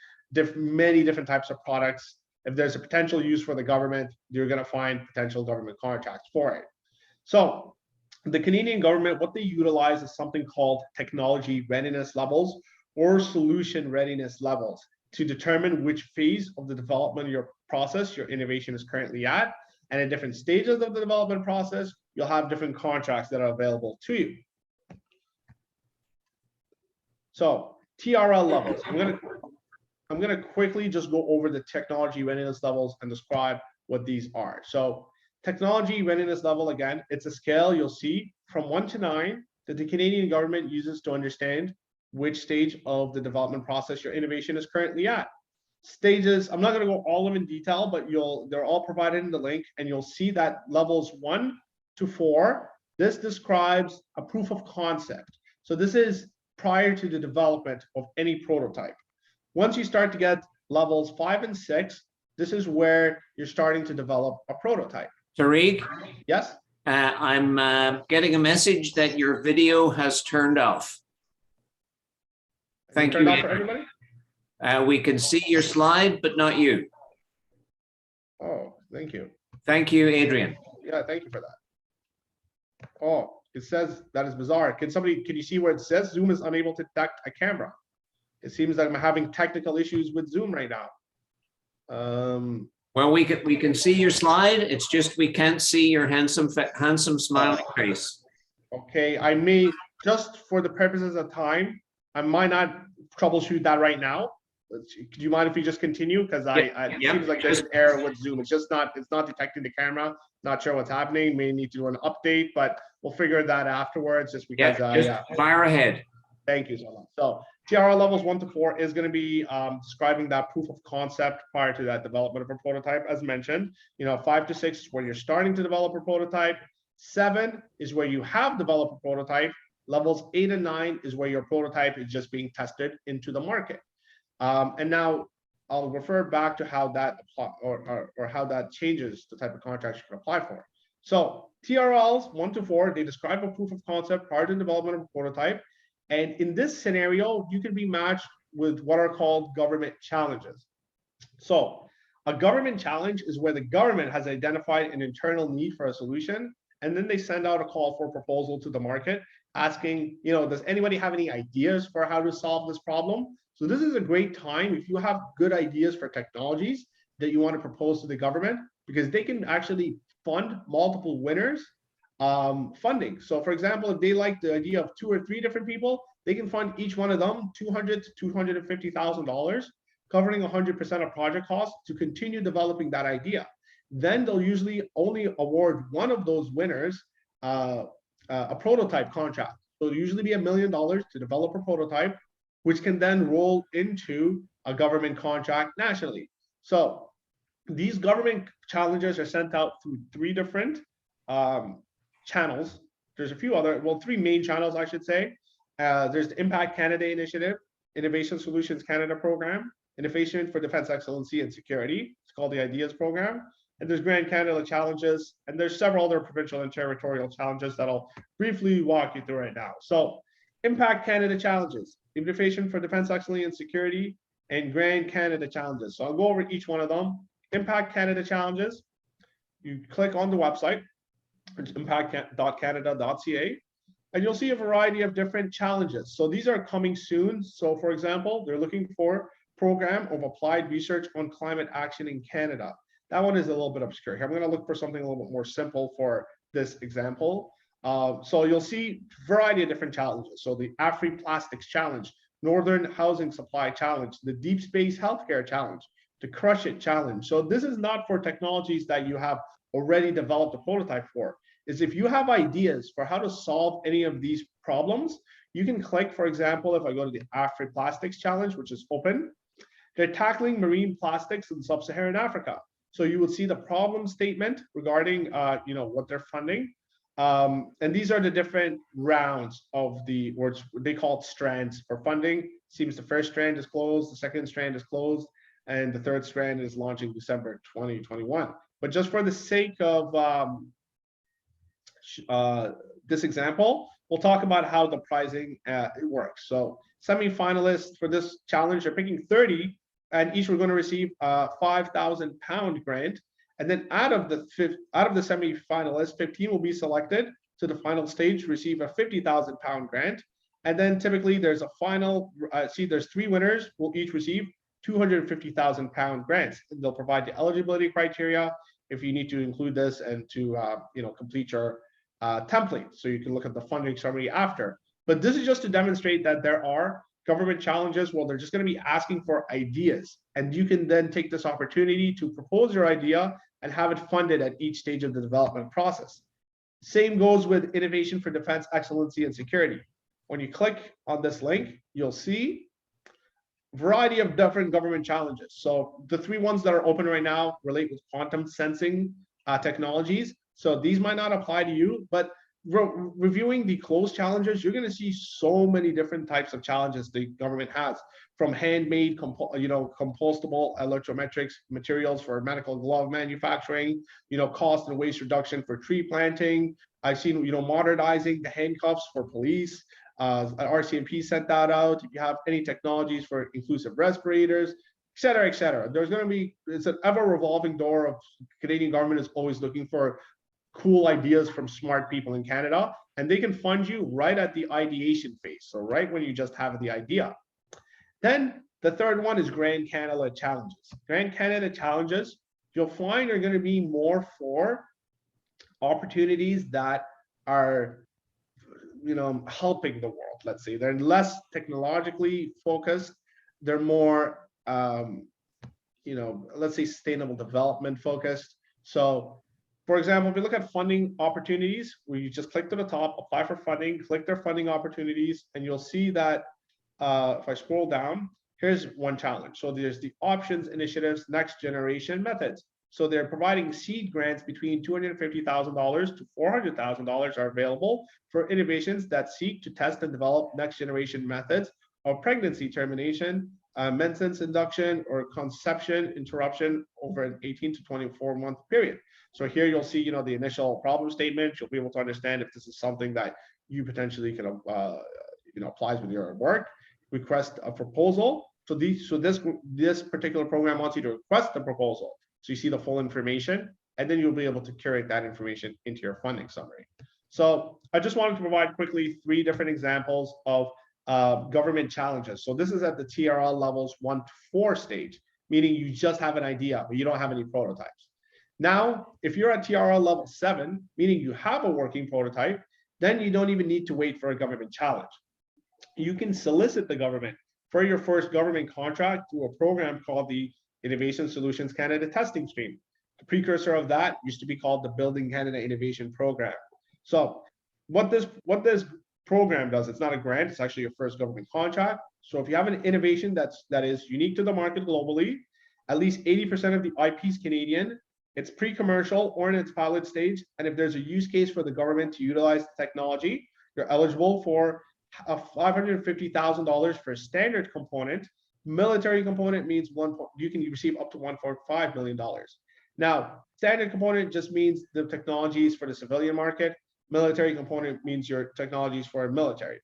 many different types of products. If there's a potential use for the government, you're going to find potential government contracts for it. So the Canadian government, what they utilize is something called technology readiness levels or solution readiness levels to determine which phase of the development of your process, your innovation is currently at. And at different stages of the development process, you'll have different contracts that are available to you. So TRL levels, I'm gonna quickly just go over the technology readiness levels and describe what these are. So technology readiness level, again, it's a scale you'll see from 1 to 9 that the Canadian government uses to understand which stage of the development process your innovation is currently at. Stages, I'm not going to go all of them in detail, but they're all provided in the link, and you'll see that levels 1 to 4, this describes a proof of concept. So this is prior to the development of any prototype. Once you start to get levels 5 and 6, this is where you're starting to develop a prototype. Tarig? Yes? I'm getting a message that your video has turned off. Thank you. Turned off for everybody? We can see your slide, but not you. Oh, thank you. Thank you, Adrian. Yeah, thank you for that. Oh, it says that is bizarre. Can you see where it says Zoom is unable to detect a camera? It seems like I'm having technical issues with Zoom right now. Well, we can see your slide. It's just we can't see your handsome smiling face. Okay, I may, just for the purposes of time, I might not troubleshoot that right now. Do you mind if we just continue? Because it seems like there's an error with Zoom. It's not detecting the camera. Not sure what's happening. May need to do an update, but we'll figure that afterwards. Just because. Fire ahead. Thank you so much. So TRL levels 1 to 4 is going to be describing that proof of concept prior to that development of a prototype, as mentioned. 5 to 6 is when you're starting to develop a prototype. 7 is where you have developed a prototype. Levels 8 and 9 is where your prototype is just being tested into the market. And now I'll refer back to how that apply, or how that changes the type of contracts you can apply for. So TRLs 1 to 4, they describe a proof of concept prior to development of a prototype. And in this scenario, you can be matched with what are called government challenges. So a government challenge is where the government has identified an internal need for a solution, and then they send out a call for proposal to the market asking, does anybody have any ideas for how to solve this problem? So this is a great time if you have good ideas for technologies that you want to propose to the government, because they can actually fund multiple winners funding. So for example, if they like the idea of 2 or 3 different people, they can fund each one of them $200,000 to $250,000, covering 100% of project costs to continue developing that idea. Then they'll usually only award one of those winners a prototype contract. So it'll usually be $1 million to develop a prototype, which can then roll into a government contract nationally. So these government challenges are sent out through 3 different channels. There's a few other, 3 main channels, I should say. There's the Impact Canada Initiative, Innovation Solutions Canada Program, Innovation for Defense Excellency and Security. It's called the IDEAS Program. And there's Grand Canada Challenges, and there's several other provincial and territorial challenges that I'll briefly walk you through right now. So Impact Canada Challenges, Innovation for Defense Excellency and Security, and Grand Canada Challenges. So I'll go over each one of them. Impact Canada Challenges, you click on the website, it's impact.canada.ca, and you'll see a variety of different challenges. So these are coming soon. So for example, they're looking for program of applied research on climate action in Canada. That one is a little bit obscure. I'm going to look for something a little bit more simple for this example. So you'll see a variety of different challenges. So the Afri-Plastics Challenge, Northern Housing Supply Challenge, the Deep Space Healthcare Challenge, the Crush It Challenge. So this is not for technologies that you have already developed a prototype for. is if you have ideas for how to solve any of these problems, you can click, for example, if I go to the Afri Plastics Challenge, which is open, they're tackling marine plastics in sub-Saharan Africa. So you will see the problem statement regarding, what they're funding. And these are the different rounds of the words, they call it strands for funding. Seems the first strand is closed, the second strand is closed, and the third strand is launching December 2021. But just for the sake of this example, we'll talk about how the pricing works. So semi-finalists for this challenge are picking 30, and each were going to receive a £5,000 grant. And then out of the semi-finalists, 15 will be selected to the final stage to receive a £50,000 grant. And then typically there's a final, there's 3 winners will each receive £250,000 grants. And they'll provide the eligibility criteria if you need to include this and to complete your template. So you can look at the funding summary after. But this is just to demonstrate that there are government challenges. Well, they're just going to be asking for ideas, and you can then take this opportunity to propose your idea and have it funded at each stage of the development process. Same goes with innovation for defense, excellency, and security. When you click on this link, you'll see a variety of different government challenges. So the 3 ones that are open right now relate with quantum sensing technologies. So these might not apply to you, but reviewing the closed challenges, you're going to see so many different types of challenges the government has, from handmade, compostable electrometrics materials for medical glove manufacturing, cost and waste reduction for tree planting. I've seen, modernizing the handcuffs for police. RCMP sent that out. If you have any technologies for inclusive respirators, et cetera, et cetera. There's going to be, it's an ever revolving door of Canadian government is always looking for cool ideas from smart people in Canada, and they can fund you right at the ideation phase. So right when you just have the idea. Then the third one is Grand Canada Challenges. Grand Canada Challenges, you'll find are going to be more for opportunities that are, helping the world. Let's say they're less technologically focused. They're more, let's say sustainable development focused. So for example, if you look at funding opportunities, where you just click to the top, apply for funding, click their funding opportunities, and you'll see that if I scroll down, here's one challenge. So there's the options, initiatives, next generation methods. So they're providing seed grants between $250,000 to $400,000 are available for innovations that seek to test and develop next generation methods of pregnancy termination, maintenance induction, or conception interruption over an 18 to 24-month period. So here you'll see, the initial problem statement. You'll be able to understand if this is something that you potentially can, applies with your work. Request a proposal. So this particular program wants you to request a proposal. So you see the full information, and then you'll be able to curate that information into your funding summary. So I just wanted to provide quickly 3 different examples of government challenges. So this is at the TRL levels 1 to 4 stage, meaning you just have an idea, but you don't have any prototypes. Now, if you're at TRL level 7, meaning you have a working prototype, then you don't even need to wait for a government challenge. You can solicit the government for your first government contract through a program called the Innovation Solutions Canada Testing Stream. The precursor of that used to be called the Building Canada Innovation Program. So what this program does, it's not a grant, it's actually your first government contract. So if you have an innovation that is unique to the market globally, at least 80% of the IP is Canadian, it's pre-commercial or in its pilot stage, and if there's a use case for the government to utilize the technology, you're eligible for a $550,000 for a standard component. Military component means you can receive up to $1.5 million. Now, standard component just means the technologies for the civilian market. Military component means your technologies for military.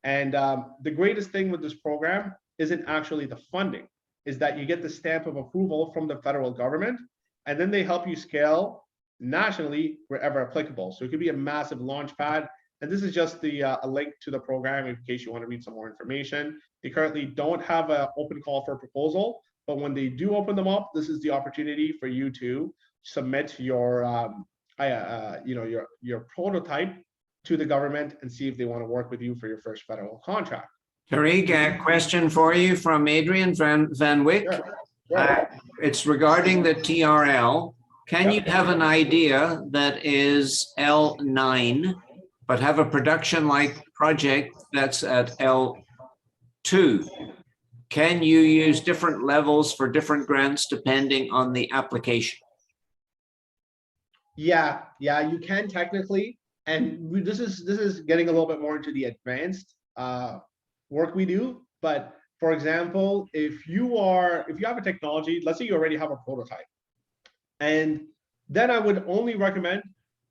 And the greatest thing with this program isn't actually the funding, is that you get the stamp of approval from the federal government, and then they help you scale nationally wherever applicable. So it could be a massive launch pad. And this is just the a link to the program in case you want to read some more information. They currently don't have an open call for proposal, but when they do open them up, this is the opportunity for you to submit your your prototype to the government and see if they want to work with you for your first federal contract. Tarig, a question for you from Adrian Van Wyck. Sure. It's regarding the TRL. Can you have an idea that is L9, but have a production-like project that's at L2? Can you use different levels for different grants depending on the application? Yeah, you can technically, and this is getting a little bit more into the advanced work we do. But for example, if you have a technology, let's say you already have a prototype, and then I would only recommend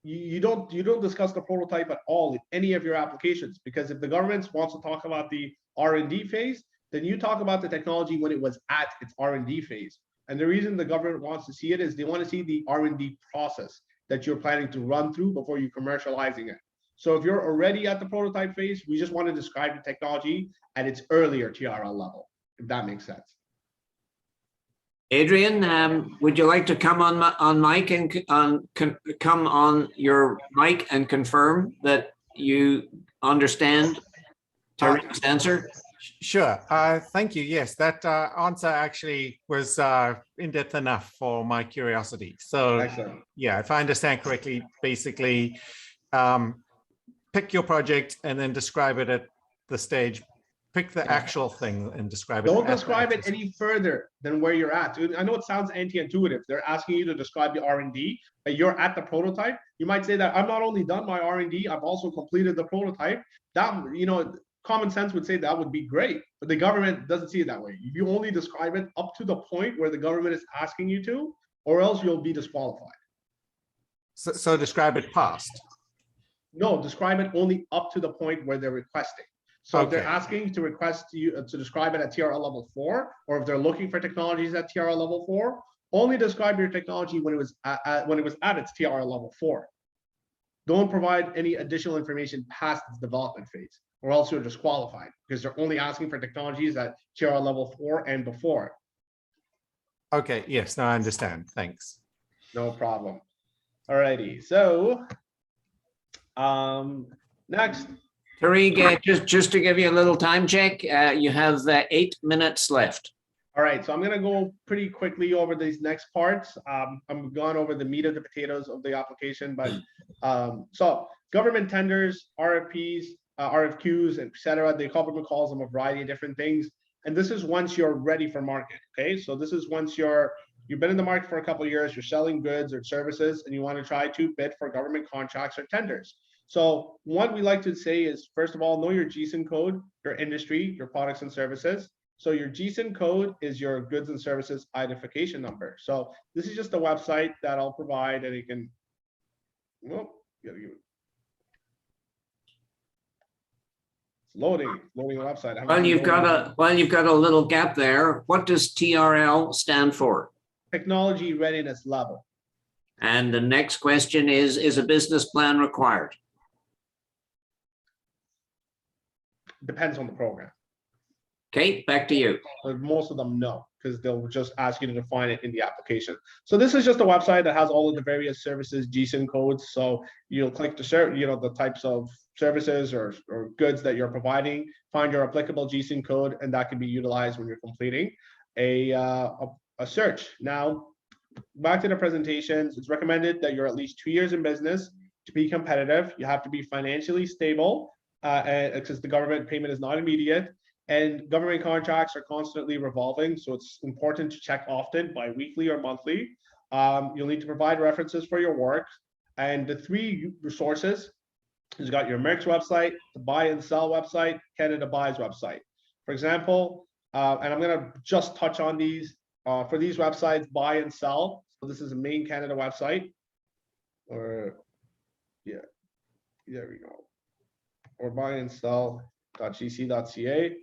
you don't discuss the prototype at all in any of your applications, because if the government wants to talk about the R&D phase, then you talk about the technology when it was at its R&D phase. And the reason the government wants to see it is they want to see the R&D process that you're planning to run through before you commercializing it. So if you're already at the prototype phase, we just want to describe the technology at its earlier TRL level, if that makes sense. Adrian, would you like to come on mic and come on your mic and confirm that you understand Tarik's answer? Sure. Thank you. Yes, that answer actually was in-depth enough for my curiosity. So, Excellent. yeah, if I understand correctly, basically pick your project and then describe it at the stage. Pick the actual thing and describe it. Don't describe it any further than where you're at. I know it sounds anti-intuitive. They're asking you to describe the R&D, but you're at the prototype. You might say that I'm not only done my R&D, I've also completed the prototype. That, common sense would say that would be great, but the government doesn't see it that way. You only describe it up to the point where the government is asking you to, or else you'll be disqualified. So describe it past. No, describe it only up to the point where they're requesting. So if they're asking to request you to describe it at TRL level 4, or if they're looking for technologies at TRL level 4, only describe your technology when it was at its TRL level 4. Don't provide any additional information past its development phase, or else you're disqualified, because they're only asking for technologies at TRL level 4 and before. Okay. Yes. No, I understand. Thanks. No problem. Alrighty. So, next. Tarig, just to give you a little time check, you have 8 minutes left. All right, so I'm going to go pretty quickly over these next parts. I'm gone over the meat of the potatoes of the application, but so government tenders, RFPs, RFQs, etc. The government calls them a variety of different things, and this is once you're ready for market. Okay, so this is once you've been in the market for a couple of years, you're selling goods or services, and you want to try to bid for government contracts or tenders. So what we like to say is, first of all, know your GSIN code, your industry, your products and services. So your GSIN code is your goods and services identification number. So this is just a website that I'll provide, and you can, it's loading the website. Well, you've got a little gap there. What does TRL stand for? Technology readiness level. And the next question is a business plan required? Depends on the program. Okay, back to you. But most of them no, because they'll just ask you to define it in the application. So this is just a website that has all of the various services GSIN codes. So you'll click the the types of services or goods that you're providing, find your applicable GSIN code, and that can be utilized when you're completing a search. Now, back to the presentations, it's recommended that you're at least 2 years in business to be competitive. You have to be financially stable, because the government payment is not immediate, and government contracts are constantly revolving. So it's important to check often, bi-weekly or monthly. You'll need to provide references for your work. And the 3 resources, you've got your MERX website, the buy and sell website, Canada Buys website. For example, and I'm going to just touch on these. For these websites, buy and sell. So this is a main Canada website, or there we go. Or buy and sell.gc.ca.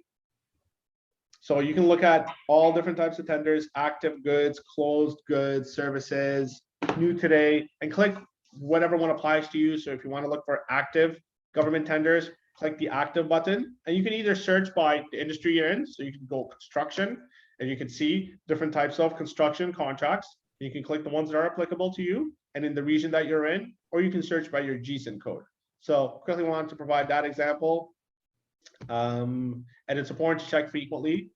So you can look at all different types of tenders, active goods, closed goods, services, new today, and click whatever one applies to you. So if you want to look for active government tenders, click the active button, and you can either search by the industry you're in. So you can go construction, and you can see different types of construction contracts. You can click the ones that are applicable to you and in the region that you're in, or you can search by your GSIN code. So quickly wanted to provide that example. And it's important to check frequently.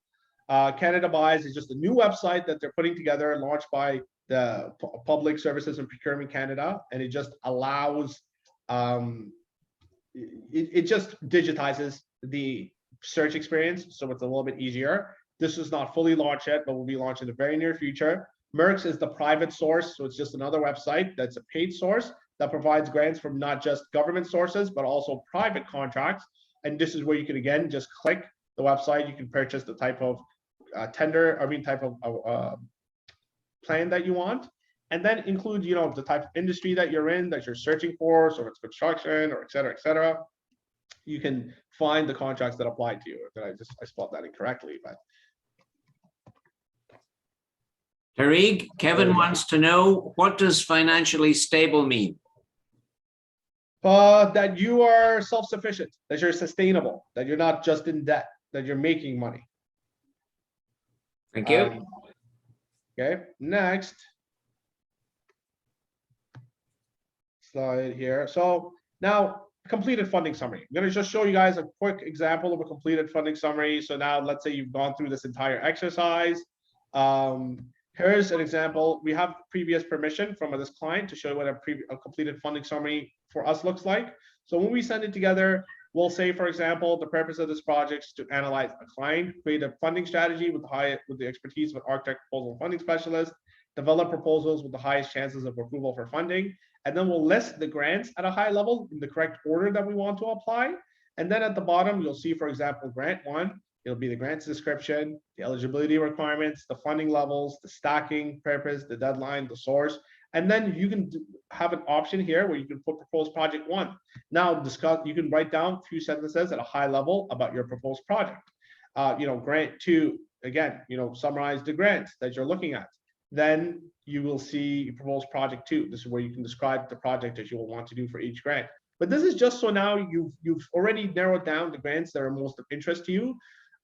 Canada Buys is just a new website that they're putting together, launched by the Public Services and Procurement Canada, and it just allows, it just digitizes the search experience, so it's a little bit easier. This is not fully launched yet, but will be launched in the very near future. MERX is the private source, so it's just another website that's a paid source that provides grants from not just government sources, but also private contracts. And this is where you can, again, just click the website. You can purchase the type of type of plan that you want, and then include, you know, the type of industry that you're in, that you're searching for, so if it's construction or et cetera, et cetera. You can find the contracts that apply to you. I spelled that incorrectly, but. Tarig, Kevin wants to know, what does financially stable mean? That you are self-sufficient, that you're sustainable, that you're not just in debt, that you're making money. Thank you. Okay, next slide here. So now, completed funding summary. I'm going to just show you guys a quick example of a completed funding summary. So now let's say you've gone through this entire exercise. Here's an example. We have previous permission from this client to show what a completed funding summary for us looks like. So when we send it together, we'll say, for example, the purpose of this project is to analyze a client, create a funding strategy with the expertise of an Arctech proposal funding specialist, develop proposals with the highest chances of approval for funding, and then we'll list the grants at a high level in the correct order that we want to apply. And then at the bottom, you'll see, for example, grant one, it'll be the grant's description, the eligibility requirements, the funding levels, the stacking purpose, the deadline, the source. And then you can have an option here where you can put proposed project one. Now you can write down a few sentences at a high level about your proposed project. You know, grant two, again, you know, summarize the grant that you're looking at. Then you will see proposed project two. This is where you can describe the project that you will want to do for each grant. But this is just so now you've already narrowed down the grants that are most of interest to you.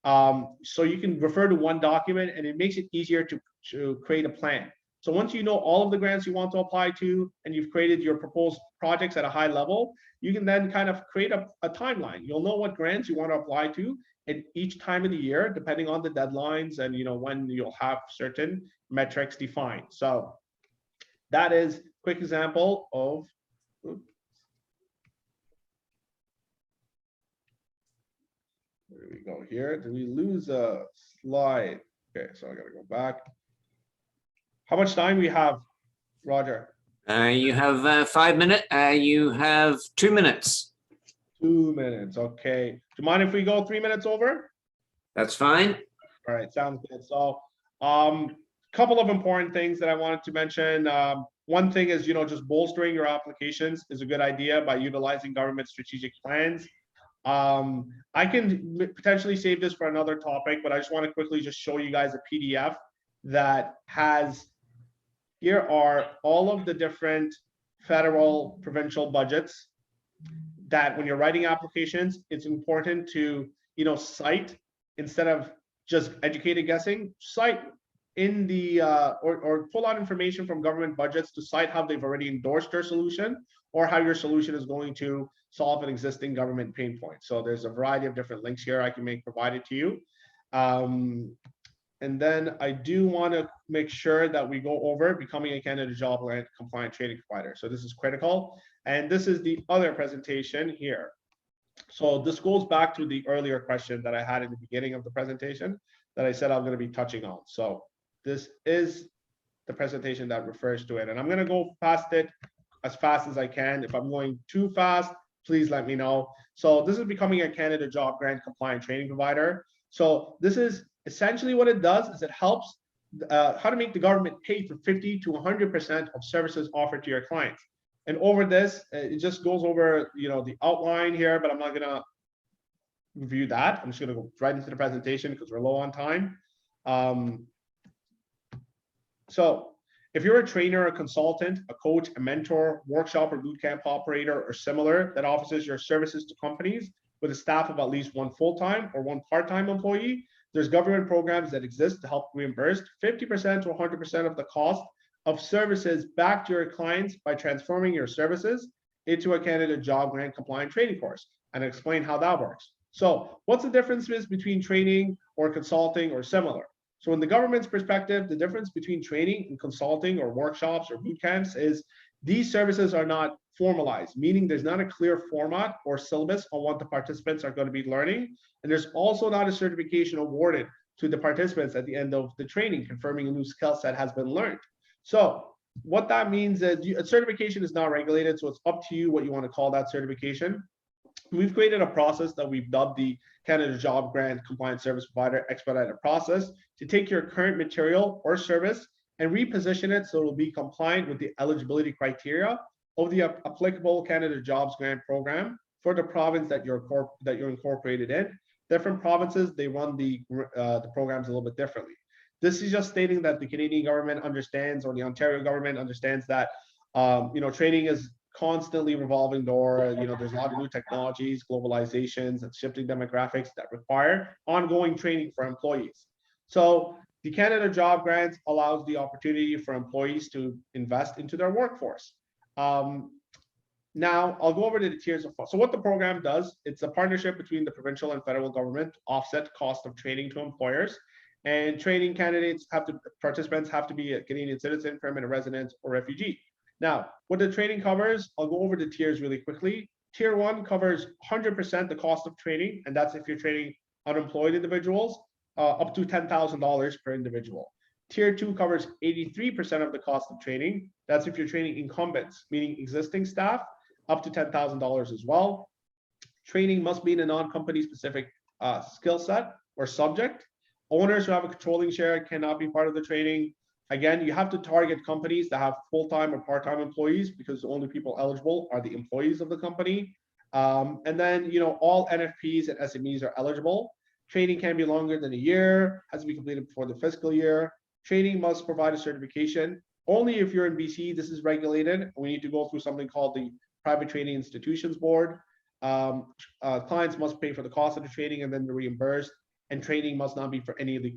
So you can refer to one document, and it makes it easier to create a plan. So once you know all of the grants you want to apply to, and you've created your proposed projects at a high level, you can then kind of create a timeline. You'll know what grants you want to apply to at each time of the year, depending on the deadlines and, you know, when you'll have certain metrics defined. So that is a quick example of, where do we go here? Did we lose a slide? Okay, so I gotta go back. How much time we have, Roger? You have 5 minutes. You have 2 minutes. 2 minutes, okay. Do you mind if we go 3 minutes over? That's fine. All right, sounds good. So, couple of important things that I wanted to mention. One thing is, you know, just bolstering your applications is a good idea by utilizing government strategic plans. I can potentially save this for another topic, but I just want to quickly just show you guys a PDF that has, here are all of the different federal, provincial budgets that when you're writing applications, it's important to, you know, cite instead of just educated guessing, cite in the, or pull out information from government budgets to cite how they've already endorsed your solution or how your solution is going to solve an existing government pain point. So there's a variety of different links here I can make provided to you. And then I do want to make sure that we go over becoming a Canada Job Grant compliant training provider. So this is critical. And this is the other presentation here. So this goes back to the earlier question that I had in the beginning of the presentation that I said I'm going to be touching on. So this is the presentation that refers to it. And I'm going to go past it as fast as I can. If I'm going too fast, please let me know. So this is becoming a Canada Job Grant compliant training provider. So this is essentially what it does is it helps how to make the government pay for 50 to 100% of services offered to your clients. And over this, it just goes over, you know, the outline here, but I'm not going to review that. I'm just going to go right into the presentation because we're low on time. So if you're a trainer, a consultant, a coach, a mentor, workshop or bootcamp operator or similar that offers your services to companies with a staff of at least one full-time or one part-time employee, there's government programs that exist to help reimburse 50% to 100% of the cost of services back to your clients by transforming your services into a Canada Job Grant compliant training course, and explain how that works. So what's the difference between training or consulting or similar? So in the government's perspective, the difference between training and consulting or workshops or boot camps is these services are not formalized, meaning there's not a clear format or syllabus on what the participants are going to be learning. And there's also not a certification awarded to the participants at the end of the training, confirming a new skill set has been learned. So what that means is a certification is not regulated, so it's up to you what you want to call that certification. We've created a process that we've dubbed the Canada Job Grant Compliance Service Provider Expedited Process to take your current material or service and reposition it so it will be compliant with the eligibility criteria of the applicable Canada Jobs Grant Program for the province that you're incorporated in. Different provinces, they run the programs a little bit differently. This is just stating that the Canadian government understands, or the Ontario government understands, that training is constantly revolving door. There's a lot of new technologies, globalizations, and shifting demographics that require ongoing training for employees. So the Canada Job Grant allows the opportunity for employees to invest into their workforce. Now I'll go over to the tiers of. So what the program does, it's a partnership between the provincial and federal government to offset cost of training to employers. And training participants have to be a Canadian citizen, permanent resident, or refugee. Now, what the training covers, I'll go over the tiers really quickly. Tier 1 covers 100% the cost of training, and that's if you're training unemployed individuals, up to $10,000 per individual. Tier 2 covers 83% of the cost of training. That's if you're training incumbents, meaning existing staff, up to $10,000 as well. Training must be in a non-company specific skill set or subject. Owners who have a controlling share cannot be part of the training. Again, you have to target companies that have full-time or part-time employees, because the only people eligible are the employees of the company. And then, all NFPs and SMEs are eligible. Training can be longer than a year, has to be completed before the fiscal year. Training must provide a certification. Only if you're in BC, this is regulated. We need to go through something called the Private Training Institutions Board. Clients must pay for the cost of the training and then be reimbursed. And training must not be for any of the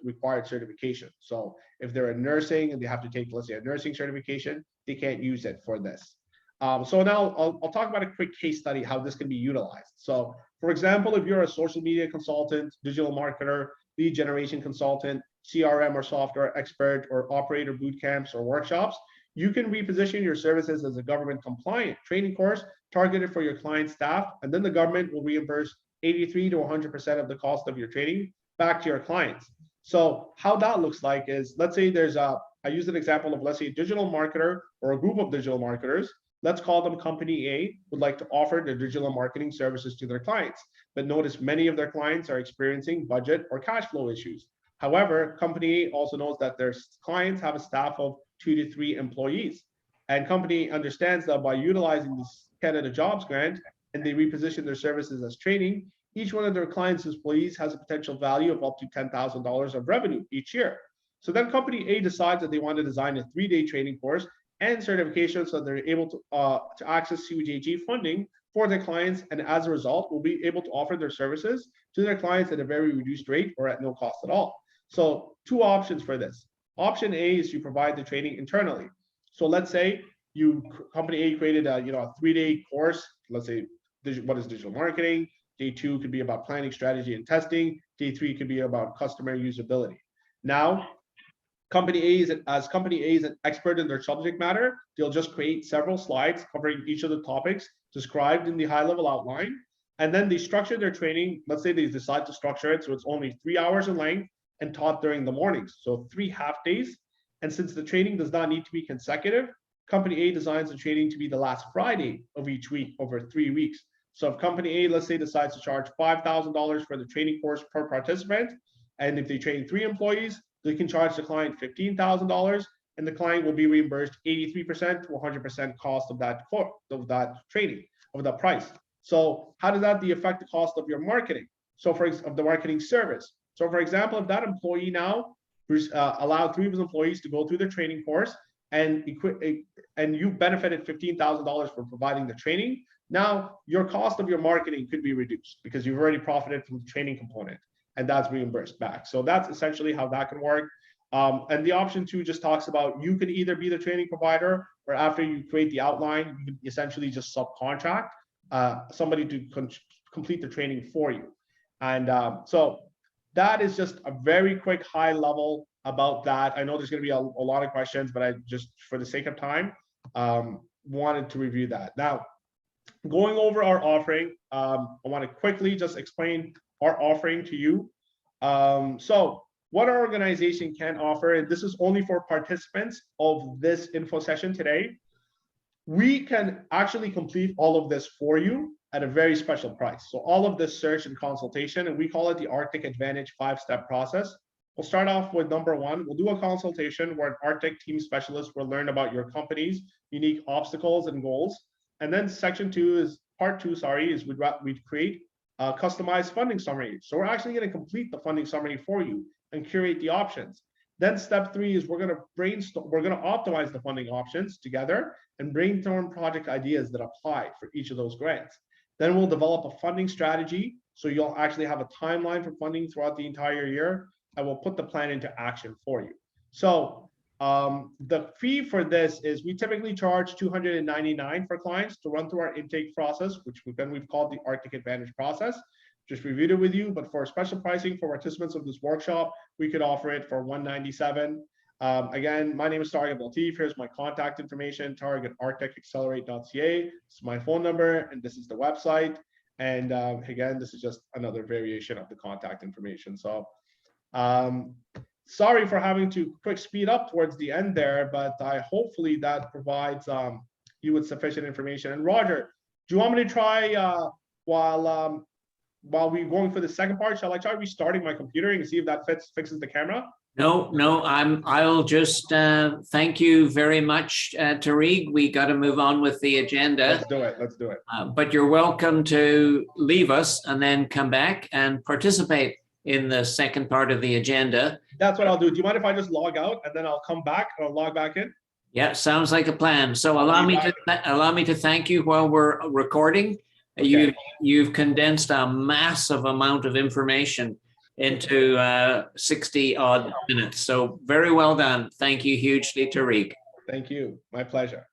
required certification. So if they're in nursing and they have to take, let's say, a nursing certification, they can't use it for this. So now I'll talk about a quick case study, how this can be utilized. So for example, if you're a social media consultant, digital marketer, lead generation consultant, CRM or software expert, or operator boot camps or workshops, you can reposition your services as a government compliant training course targeted for your client staff, and then the government will reimburse 83 to 100% of the cost of your training back to your clients. So how that looks like is, let's say I use an example of, let's say, a digital marketer or a group of digital marketers. Let's call them Company A, would like to offer their digital marketing services to their clients. But notice many of their clients are experiencing budget or cash flow issues. However, Company A also knows that their clients have a staff of 2 to 3 employees. And Company A understands that by utilizing this Canada Jobs Grant, and they reposition their services as training, each one of their clients' employees has a potential value of up to $10,000 of revenue each year. So then Company A decides that they want to design a 3-day training course and certification so they're able to access CUJG funding for their clients, and as a result, will be able to offer their services to their clients at a very reduced rate or at no cost at all. So 2 options for this. Option A is you provide the training internally. So let's say Company A created a 3-day course. Let's say, what is digital marketing? Day 2 could be about planning, strategy, and testing. Day 3 could be about customer usability. Now, Company A is an expert in their subject matter. They'll just create several slides covering each of the topics described in the high-level outline, and then they structure their training. Let's say they decide to structure it so it's only 3 hours in length and taught during the mornings, so 3 half days. And since the training does not need to be consecutive, Company A designs the training to be the last Friday of each week over 3 weeks. So if Company A, let's say, decides to charge $5,000 for the training course per participant, and if they train 3 employees, they can charge the client $15,000, and the client will be reimbursed 83% to 100% cost of that training, of that price. So how does that affect the cost of your marketing? So of the marketing service. So for example, if that employee now allowed 3 of his employees to go through the training course, and you benefited $15,000 for providing the training, now your cost of your marketing could be reduced because you've already profited from the training component, and that's reimbursed back. So that's essentially how that can work. And the option 2 just talks about you can either be the training provider, or after you create the outline, you can essentially just subcontract somebody to complete the training for you. And so that is just a very quick high level about that. I know there's going to be a lot of questions, but I just, for the sake of time, wanted to review that. Now, going over our offering, I want to quickly just explain our offering to you. So what our organization can offer, and this is only for participants of this info session today, we can actually complete all of this for you at a very special price. So all of this search and consultation, and we call it the Arctech Advantage 5-step process. We'll start off with number one. We'll do a consultation where an Arctech team specialist will learn about your company's unique obstacles and goals. And then part two, is we'd create a customized funding summary. So we're actually going to complete the funding summary for you and curate the options. Then step three is we're going to brainstorm, we're going to optimize the funding options together and brainstorm project ideas that apply for each of those grants. Then we'll develop a funding strategy. So you'll actually have a timeline for funding throughout the entire year. I will put the plan into action for you. So the fee for this is we typically charge $299 for clients to run through our intake process, which we've called the Arctech Advantage process. Just reviewed it with you, but for special pricing for participants of this workshop, we could offer it for $197. Again, my name is Tarig Abdellatief. Here's my contact information, tarig@arctechaccelerate.ca. This is my phone number, and this is the website. And again, this is just another variation of the contact information. So sorry for having to quick speed up towards the end there, but hopefully that provides you with sufficient information. And Roger, do you want me to try while we're going for the second part? Shall I try restarting my computer and see if that fixes the camera? No, I'll just thank you very much, Tarig. We got to move on with the agenda. Let's do it. But you're welcome to leave us and then come back and participate in the second part of the agenda. That's what I'll do. Do you mind if I just log out and then I'll come back or log back in? Yeah, sounds like a plan. So allow me to thank you while we're recording. Okay. You've condensed a massive amount of information into 60 odd minutes. So very well done. Thank you hugely, Tarig. Thank you. My pleasure.